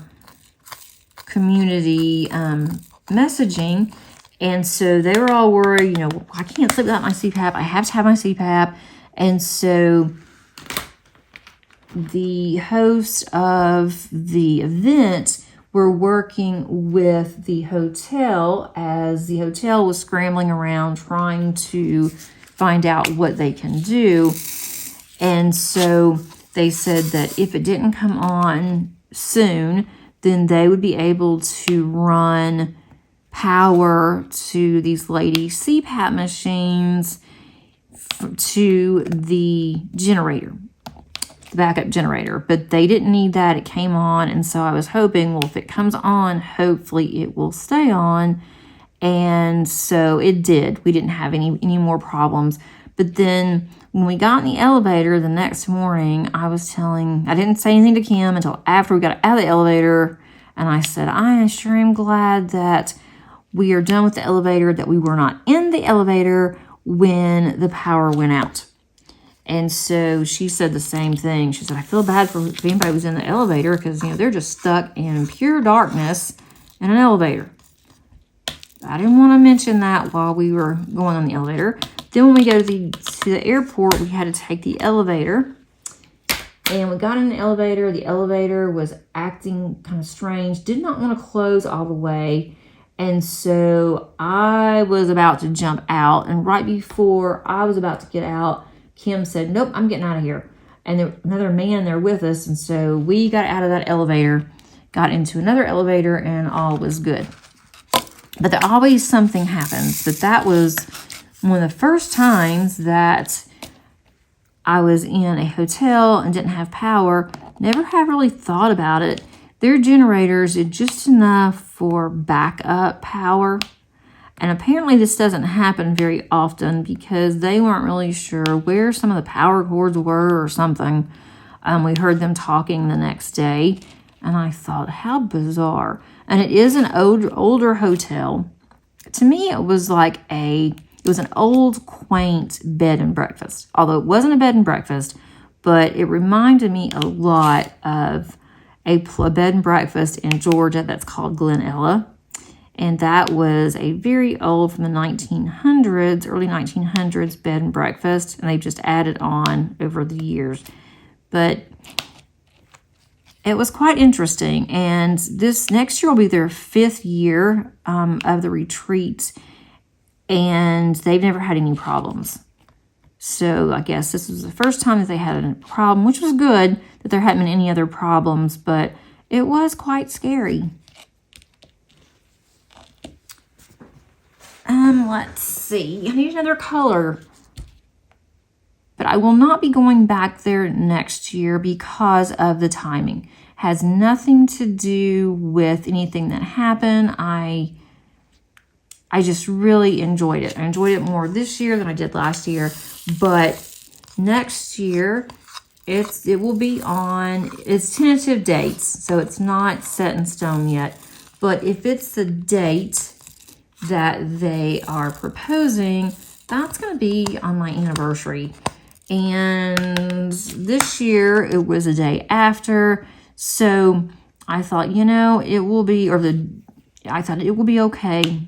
community messaging. And so they were all worried, you know, I can't sleep without my CPAP. I have to have my CPAP. And so the host of the event were working with the hotel as the hotel was scrambling around trying to find out what they can do. And so they said that if it didn't come on soon, then they would be able to run power to these ladies' CPAP machines to the generator, the backup generator. But they didn't need that. It came on. And so I was hoping, well, if it comes on, hopefully it will stay on. And so it did. We didn't have any more problems. But then when we got in the elevator the next morning, I didn't say anything to Kim until after we got out of the elevator. And I said, I sure am glad that we are done with the elevator, that we were not in the elevator when the power went out. And so she said the same thing. She said, I feel bad for anybody who's in the elevator because, you know, they're just stuck in pure darkness in an elevator. I didn't want to mention that while we were going on the elevator. Then when we go to the airport, we had to take the elevator. And we got in the elevator was acting kind of strange, did not want to close all the way. And so I was about to jump out. And right before I was about to get out, Kim said, nope, I'm getting out of here. And there was another man there with us. And so we got out of that elevator, got into another elevator, and all was good. But there always something happens. But that was one of the first times that I was in a hotel and didn't have power. Never have really thought about it. Their generators did just enough for backup power. And apparently this doesn't happen very often because they weren't really sure where some of the power cords were or something. We heard them talking the next day. And I thought, how bizarre. And it is an older hotel. To me, it was like it was an old, quaint bed and breakfast. Although it wasn't a bed and breakfast, but it reminded me a lot of a bed and breakfast in Georgia that's called Glen Ella. And that was a very old, from the 1900s, early 1900s bed and breakfast. And they've just added on over the years. But it was quite interesting. And this next year will be their 5th year of the retreat. And they've never had any problems. So I guess this was the first time that they had a problem, which was good that there hadn't been any other problems, but it was quite scary. Let's see. I need another color. But I will not be going back there next year because of the timing. Has nothing to do with anything that happened. I just really enjoyed it. I enjoyed it more this year than I did last year. But next year, it will be on, it's tentative dates, so it's not set in stone yet. But if it's the date that they are proposing, that's going to be on my anniversary. And this year, it was a day after. So I thought, you know, it will be, I thought it will be okay.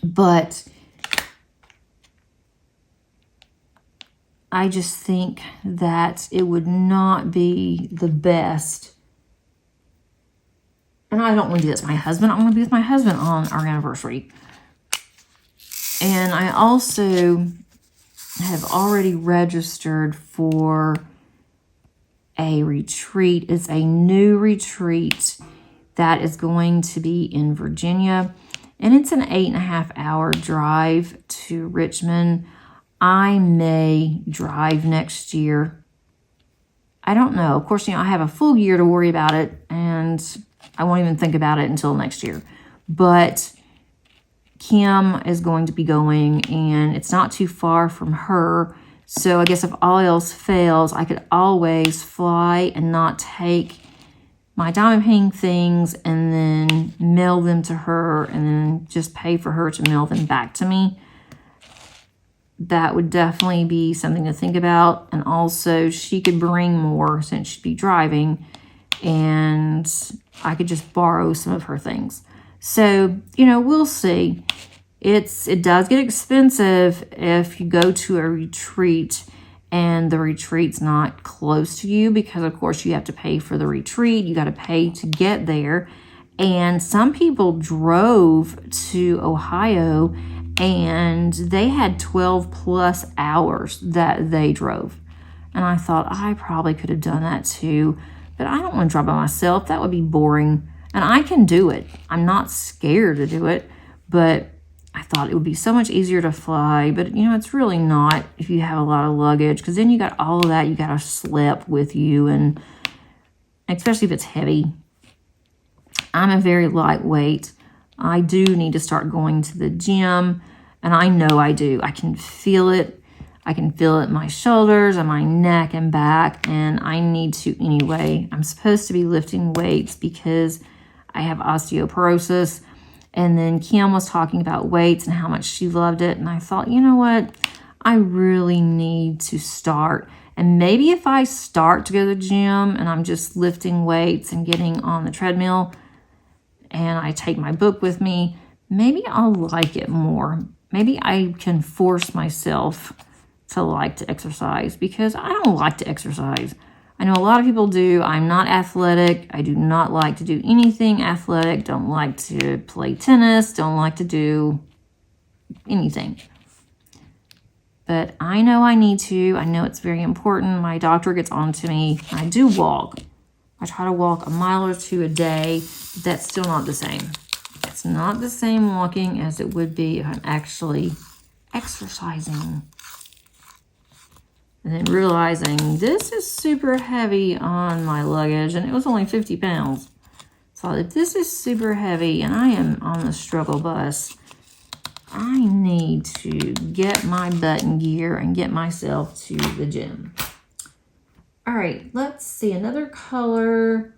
But I just think that it would not be the best. And I don't want to do this with my husband. I want to be with my husband on our anniversary. And I also have already registered for a retreat. It's a new retreat that is going to be in Virginia. And it's an 8.5-hour drive to Richmond. I may drive next year. I don't know. Of course, you know, I have a full year to worry about it, and I won't even think about it until next year. But Kim is going to be going, and it's not too far from her. So I guess if all else fails, I could always fly and not take my diamond painting things and then mail them to her and then just pay for her to mail them back to me. That would definitely be something to think about. And also she could bring more since she'd be driving. And I could just borrow some of her things. So, you know, we'll see. It does get expensive if you go to a retreat and the retreat's not close to you, because of course you have to pay for the retreat. You got to pay to get there. And some people drove to Ohio and they had 12 plus hours that they drove. And I thought I probably could have done that too, but I don't want to drive by myself. That would be boring. And I can do it. I'm not scared to do it, but I thought it would be so much easier to fly, but you know, it's really not if you have a lot of luggage, because then you got all of that you got to slip with you, and especially if it's heavy. I'm a very lightweight. I do need to start going to the gym, and I know I do. I can feel it. I can feel it in my shoulders and my neck and back, and I need to anyway. I'm supposed to be lifting weights because I have osteoporosis. And then Kim was talking about weights and how much she loved it. And I thought, you know what? I really need to start. And maybe if I start to go to the gym and I'm just lifting weights and getting on the treadmill and I take my book with me, maybe I'll like it more. Maybe I can force myself to like to exercise, because I don't like to exercise. I know a lot of people do. I'm not athletic. I do not like to do anything athletic. Don't like to play tennis. Don't like to do anything. But I know I need to. I know it's very important. My doctor gets on to me. I do walk. I try to walk a mile or two a day. But that's still not the same. It's not the same walking as it would be if I'm actually exercising. And then realizing this is super heavy on my luggage, and it was only 50 pounds. So if this is super heavy and I am on the struggle bus, I need to get my butt in gear and get myself to the gym. All right, let's see another color.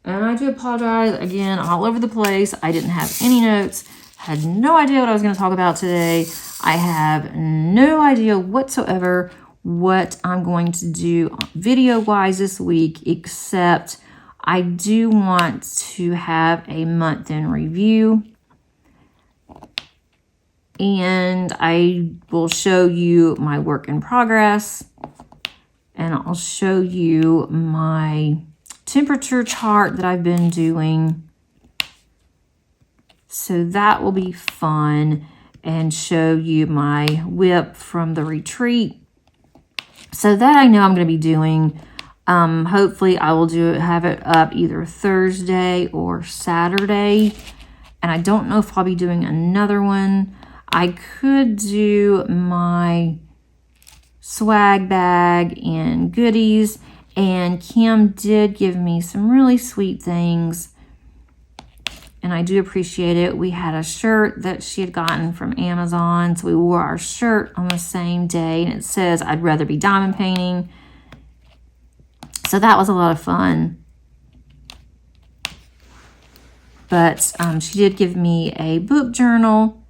And I do apologize again, all over the place. I didn't have any notes. Had no idea what I was going to talk about today. I have no idea whatsoever what I'm going to do video-wise this week, except I do want to have a month in review. And I will show you my work in progress. And I'll show you my temperature chart that I've been doing. So that will be fun, and show you my WIP from the retreat. So that I know I'm going to be doing. Hopefully I will have it up either Thursday or Saturday. And I don't know if I'll be doing another one. I could do my swag bag and goodies. And Kim did give me some really sweet things, and I do appreciate it. We had a shirt that she had gotten from Amazon, so we wore our shirt on the same day, and it says, "I'd rather be diamond painting." So that was a lot of fun. But she did give me a book journal,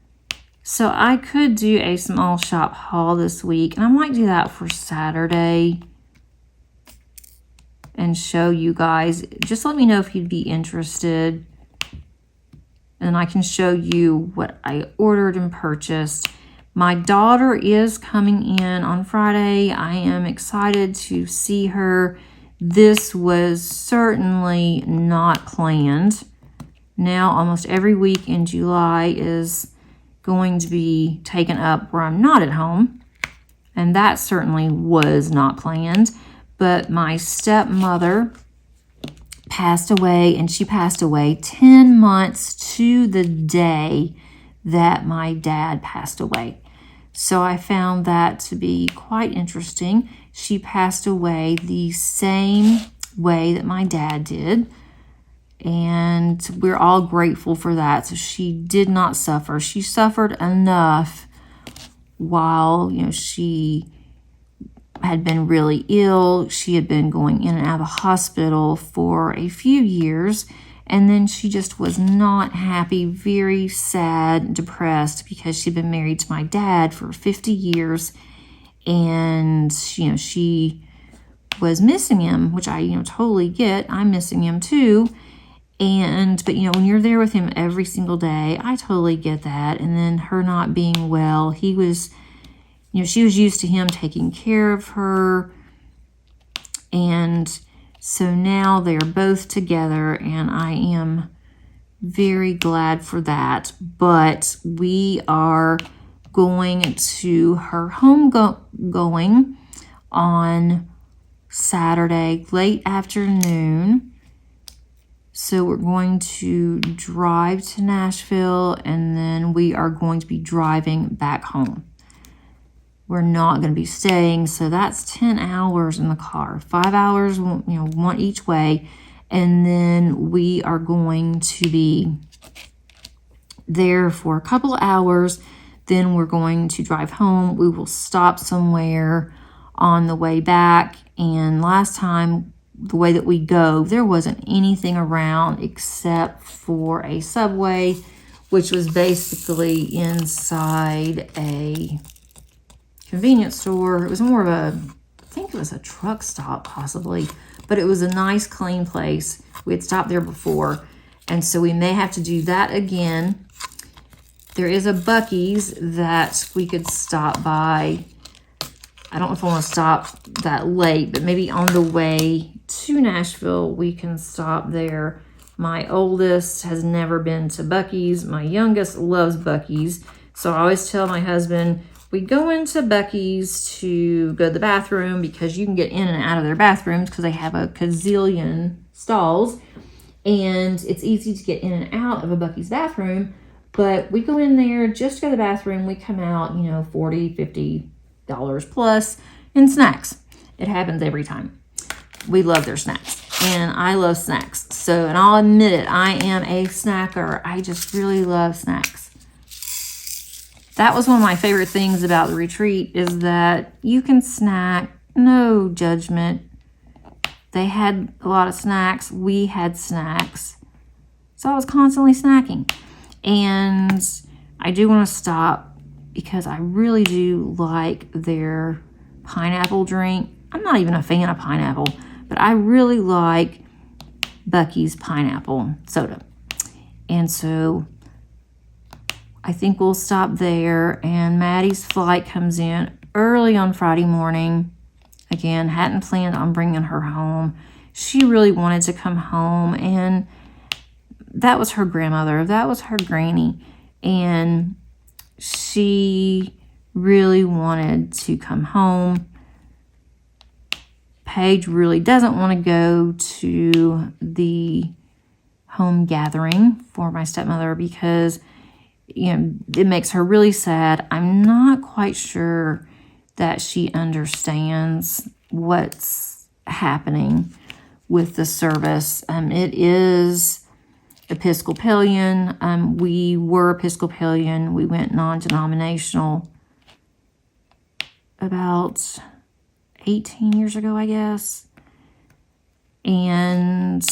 so I could do a small shop haul this week, and I might do that for Saturday and show you guys. Just let me know if you'd be interested. And I can show you what I ordered and purchased. My daughter is coming in on Friday. I am excited to see her. This was certainly not planned. Now almost every week in July is going to be taken up where I'm not at home. And that certainly was not planned. But my stepmother passed away, and she passed away 10 months to the day that my dad passed away. So I found that to be quite interesting. She passed away the same way that my dad did, and we're all grateful for that. So she did not suffer. She suffered enough while, she had been really ill. She had been going in and out of the hospital for a few years, and then she just was not happy, very sad, depressed, because she'd been married to my dad for 50 years, and she was missing him, which I totally get. I'm missing him too. But you know, when you're there with him every single day, I totally get that. And then her not being well, he was, you know, she was used to him taking care of her. And so now they're both together, and I am very glad for that. But we are going to her homegoing on Saturday, late afternoon. So we're going to drive to Nashville, and then we are going to be driving back home. We're not going to be staying, so that's 10 hours in the car. 5 hours, you know, one each way. And then we are going to be there for a couple of hours. Then we're going to drive home. We will stop somewhere on the way back. And last time, the way that we go, there wasn't anything around except for a Subway, which was basically inside a convenience store. It was more of a, I think it was a truck stop possibly, but it was a nice clean place. We had stopped there before, and so we may have to do that again. There is a Buc-ee's that we could stop by. I don't know if I want to stop that late, but maybe on the way to Nashville, we can stop there. My oldest has never been to Buc-ee's. My youngest loves Buc-ee's. So I always tell my husband, we go into Buc-ee's to go to the bathroom because you can get in and out of their bathrooms because they have a gazillion stalls. And it's easy to get in and out of a Buc-ee's bathroom. But we go in there just to go to the bathroom. We come out, you know, $40, $50 plus in snacks. It happens every time. We love their snacks, and I love snacks. So, and I'll admit it, I am a snacker. I just really love snacks. That was one of my favorite things about the retreat, is that you can snack, no judgment. They had a lot of snacks. We had snacks. So I was constantly snacking. And I do want to stop because I really do like their pineapple drink. I'm not even a fan of pineapple, but I really like Buc-ee's pineapple soda. And so I think we'll stop there. And Maddie's flight comes in early on Friday morning. Again, hadn't planned on bringing her home. She really wanted to come home, and that was her grandmother. That was her granny. And she really wanted to come home. Paige really doesn't want to go to the home gathering for my stepmother because, you know, it makes her really sad. I'm not quite sure that she understands what's happening with the service. It is Episcopalian. We were Episcopalian. We went non-denominational about 18 years ago, I guess. And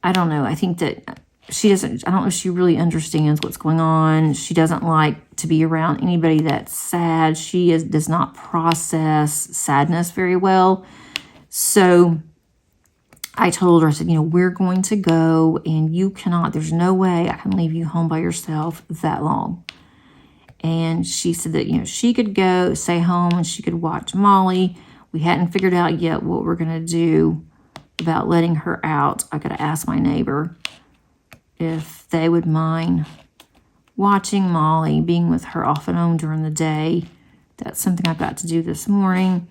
I don't know. I think that she doesn't, I don't know if she really understands what's going on. She doesn't like to be around anybody that's sad. She does not process sadness very well. So I told her, I said, you know, we're going to go, and you cannot, there's no way I can leave you home by yourself that long. And she said that, you know, she could go, stay home, and she could watch Molly. We hadn't figured out yet what we're going to do about letting her out. I got to ask my neighbor if they would mind watching Molly, being with her off and on during the day. That's something I've got to do this morning.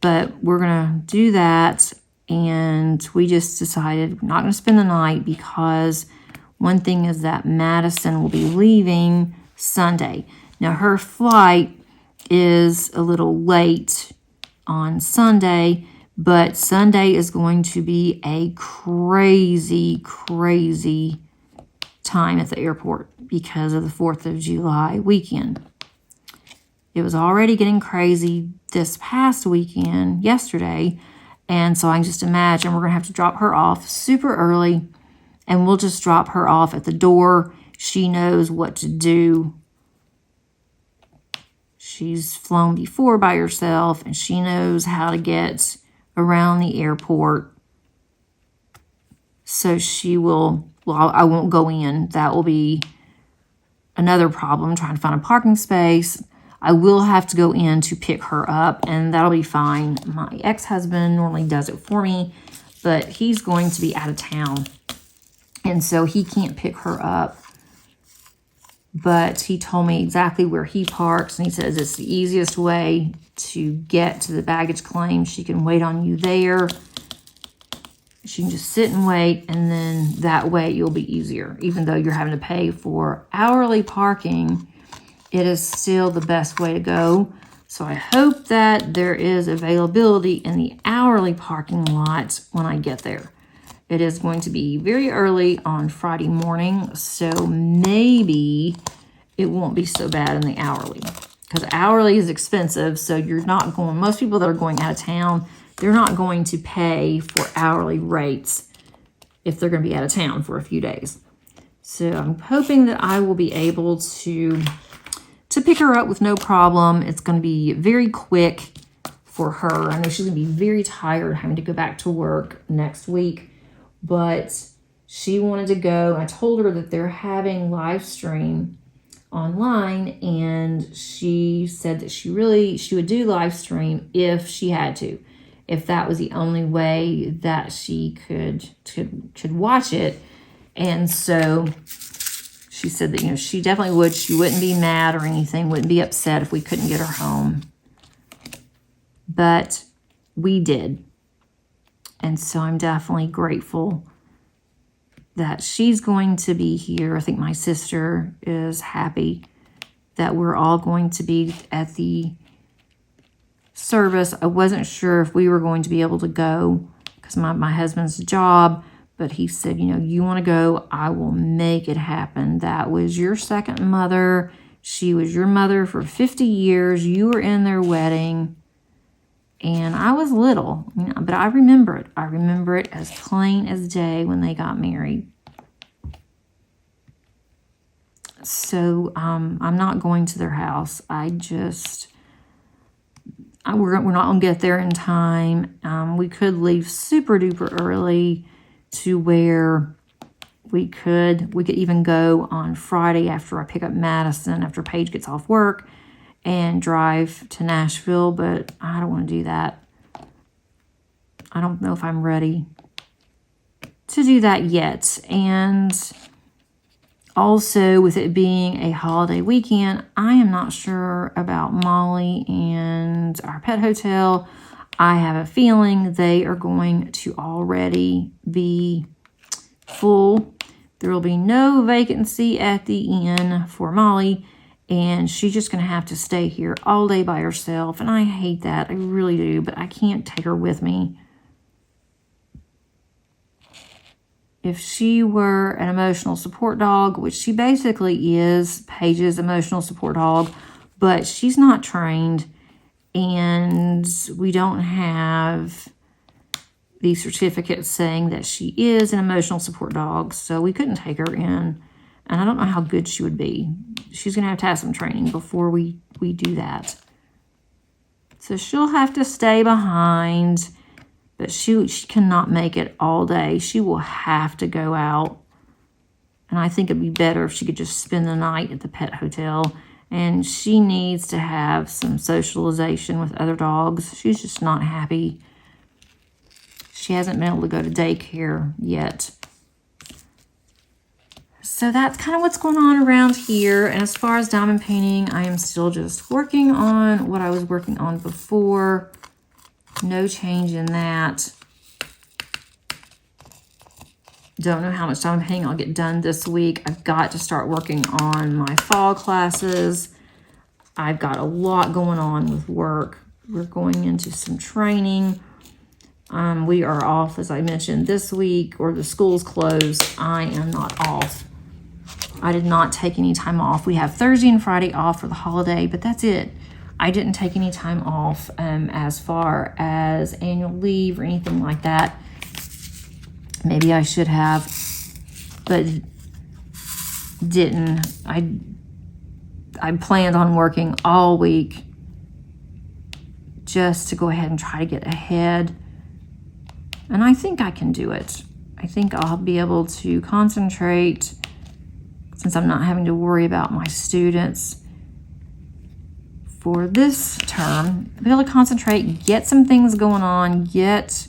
But we're going to do that. And we just decided we're not going to spend the night because one thing is that Madison will be leaving Sunday. Now, her flight is a little late on Sunday, but Sunday is going to be a crazy, crazy time at the airport because of the 4th of July weekend. It was already getting crazy this past weekend, yesterday, and so I can just imagine we're going to have to drop her off super early, and we'll just drop her off at the door. She knows what to do. She's flown before by herself, and she knows how to get around the airport. So she will, well, I won't go in. That will be another problem, trying to find a parking space. I will have to go in to pick her up, and that'll be fine. My ex-husband normally does it for me, but he's going to be out of town, and so he can't pick her up. But he told me exactly where he parks, and he says it's the easiest way to get to the baggage claim. She can wait on you there. She can just sit and wait, and then that way it'll be easier. Even though you're having to pay for hourly parking, it is still the best way to go. So I hope that there is availability in the hourly parking lot when I get there. It is going to be very early on Friday morning, so maybe it won't be so bad in the hourly. Because hourly is expensive, so you're not going, most people that are going out of town, they're not going to pay for hourly rates if they're going to be out of town for a few days. So I'm hoping that I will be able to pick her up with no problem. It's going to be very quick for her. I know she's going to be very tired having to go back to work next week, but she wanted to go. I told her that they're having live stream online, and she said that she would do live stream if she had to, if that was the only way that she could watch it. And so she said that, she definitely would. She wouldn't be mad or anything, wouldn't be upset if we couldn't get her home. But we did. And so I'm definitely grateful that she's going to be here. I think my sister is happy that we're all going to be at the service. I wasn't sure if we were going to be able to go because my husband's job, but he said, you want to go, I will make it happen. That was your second mother. She was your mother for 50 years. You were in their wedding. And I was little, but I remember it. I remember it as plain as day when they got married. So I'm not going to their house. We're not going to get there in time. We could leave super duper early to where we could even go on Friday after I pick up Madison, after Paige gets off work, and drive to Nashville, but I don't want to do that. I don't know if I'm ready to do that yet. And also, with it being a holiday weekend, I am not sure about Molly and our pet hotel. I have a feeling they are going to already be full. There will be no vacancy at the inn for Molly, and she's just going to have to stay here all day by herself. And I hate that. I really do. But I can't take her with me. If she were an emotional support dog, which she basically is, Paige's emotional support dog, but she's not trained. And we don't have the certificate saying that she is an emotional support dog. So we couldn't take her in. And I don't know how good she would be. She's going to have some training before we do that. So she'll have to stay behind. But she cannot make it all day. She will have to go out. And I think it'd be better if she could just spend the night at the pet hotel. And she needs to have some socialization with other dogs. She's just not happy. She hasn't been able to go to daycare yet. So that's kind of what's going on around here. And as far as diamond painting, I am still just working on what I was working on before. No change in that. Don't know how much diamond painting I'll get done this week. I've got to start working on my fall classes. I've got a lot going on with work. We're going into some training. We are off, as I mentioned, this week, or the school's closed. I am not off. I did not take any time off. We have Thursday and Friday off for the holiday, but that's it. I didn't take any time off as far as annual leave or anything like that. Maybe I should have, but didn't. I planned on working all week just to go ahead and try to get ahead And I think I can do it. I think I'll be able to concentrate, since I'm not having to worry about my students for this term. I'll be able to concentrate, get some things going on, get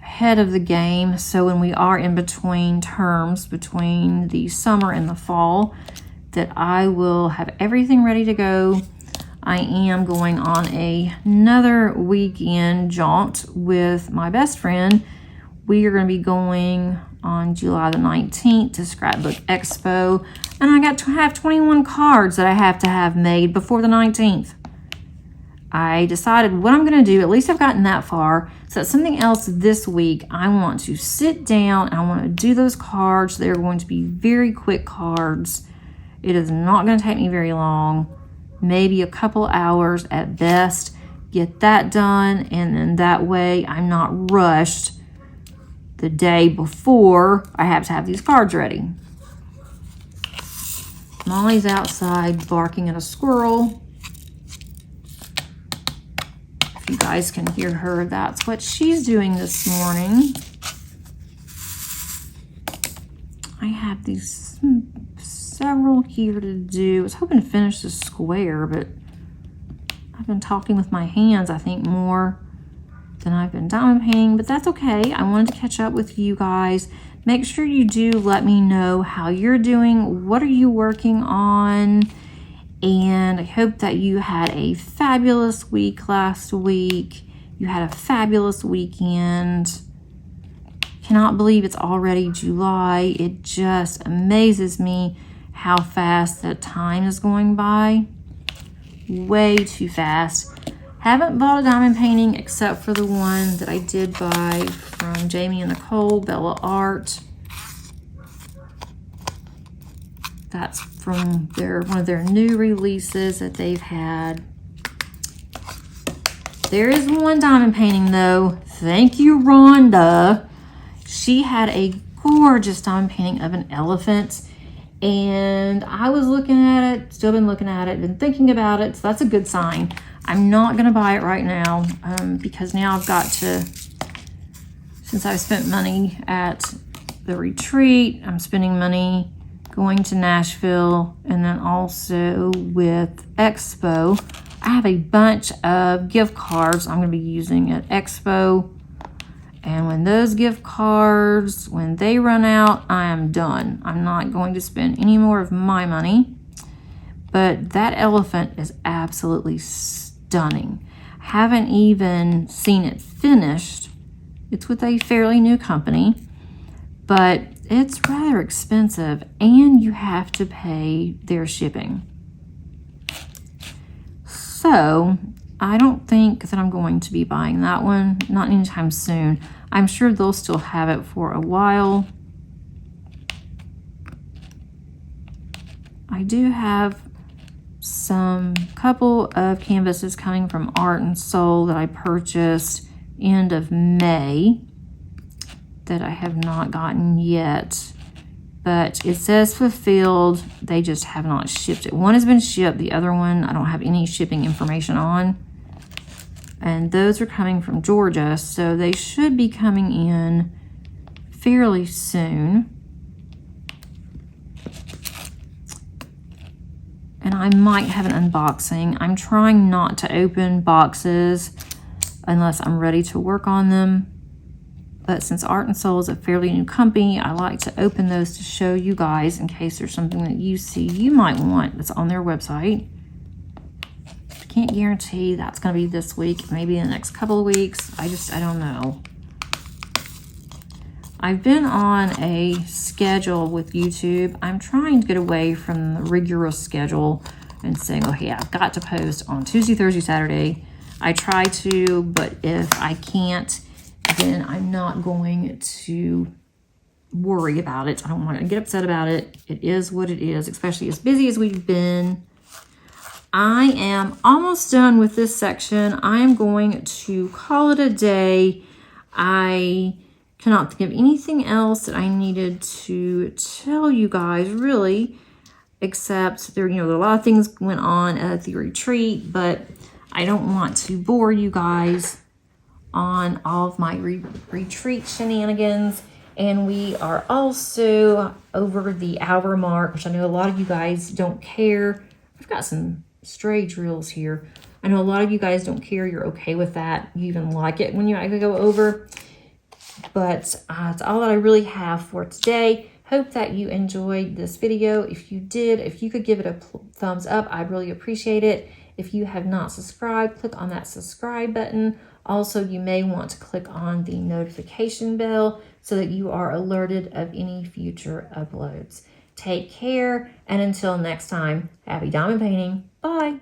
ahead of the game, so when we are in between terms, between the summer and the fall, that I will have everything ready to go. I am going on another weekend jaunt with my best friend. We are going to be going on July the 19th to Scrapbook Expo, and I got to have 21 cards that I have to have made before the 19th. I decided what I'm going to do. At least I've gotten that far. So that's something else this week. I want to sit down and I want to do those cards. They're going to be very quick cards. It is not going to take me very long, maybe a couple hours at best. Get that done, and then that way I'm not rushed the day before I have to have these cards ready. Molly's outside barking at a squirrel. If you guys can hear her, that's what she's doing this morning. I have these several here to do. I was hoping to finish the square, but I've been talking with my hands, I think, more than I've been diamond painting, but that's okay. I wanted to catch up with you guys. Make sure you do let me know how you're doing. What are you working on? And I hope that you had a fabulous week last week. You had a fabulous weekend. Cannot believe it's already July. It just amazes me how fast that time is going by. Way too fast. Haven't bought a diamond painting except for the one that I did buy from Jamie and Nicole, Bella Art. That's from one of their new releases that they've had. There is one diamond painting though. Thank you, Rhonda. She had a gorgeous diamond painting of an elephant. And I was looking at it, still been looking at it, been thinking about it. So that's a good sign. I'm not going to buy it right now because now I've got to, since I spent money at the retreat, I'm spending money going to Nashville, and then also with Expo. I have a bunch of gift cards I'm going to be using at Expo. And when those gift cards, when they run out, I am done. I'm not going to spend any more of my money. But that elephant is absolutely stunning. Haven't even seen it finished. It's with a fairly new company, but it's rather expensive, and you have to pay their shipping. So I don't think that I'm going to be buying that one, not anytime soon. I'm sure they'll still have it for a while. I do have some couple of canvases coming from Art and Soul that I purchased end of May that I have not gotten yet. But it says fulfilled. They just have not shipped it. One has been shipped. The other one I don't have any shipping information on. And those are coming from Georgia, so they should be coming in fairly soon. And I might have an unboxing. I'm trying not to open boxes unless I'm ready to work on them. But since Art and Soul is a fairly new company, I like to open those to show you guys in case there's something that you see you might want that's on their website. Can't guarantee that's going to be this week, maybe in the next couple of weeks. I don't know. I've been on a schedule with YouTube. I'm trying to get away from the rigorous schedule and saying, okay, I've got to post on Tuesday, Thursday, Saturday. I try to, but if I can't, then I'm not going to worry about it. I don't want to get upset about it. It is what it is, especially as busy as we've been. I am almost done with this section. I am going to call it a day. I cannot think of anything else that I needed to tell you guys, really, except there, a lot of things went on at the retreat, but I don't want to bore you guys on all of my retreat shenanigans. And we are also over the hour mark, which I know a lot of you guys don't care. I've got some stray drills here. I know a lot of you guys don't care. You're okay with that. You even like it when you go over. But that's all that I really have for today. Hope that you enjoyed this video. If you did, if you could give it a thumbs up, I'd really appreciate it. If you have not subscribed, click on that subscribe button. Also, you may want to click on the notification bell so that you are alerted of any future uploads. Take care, and until next time, happy diamond painting. Bye.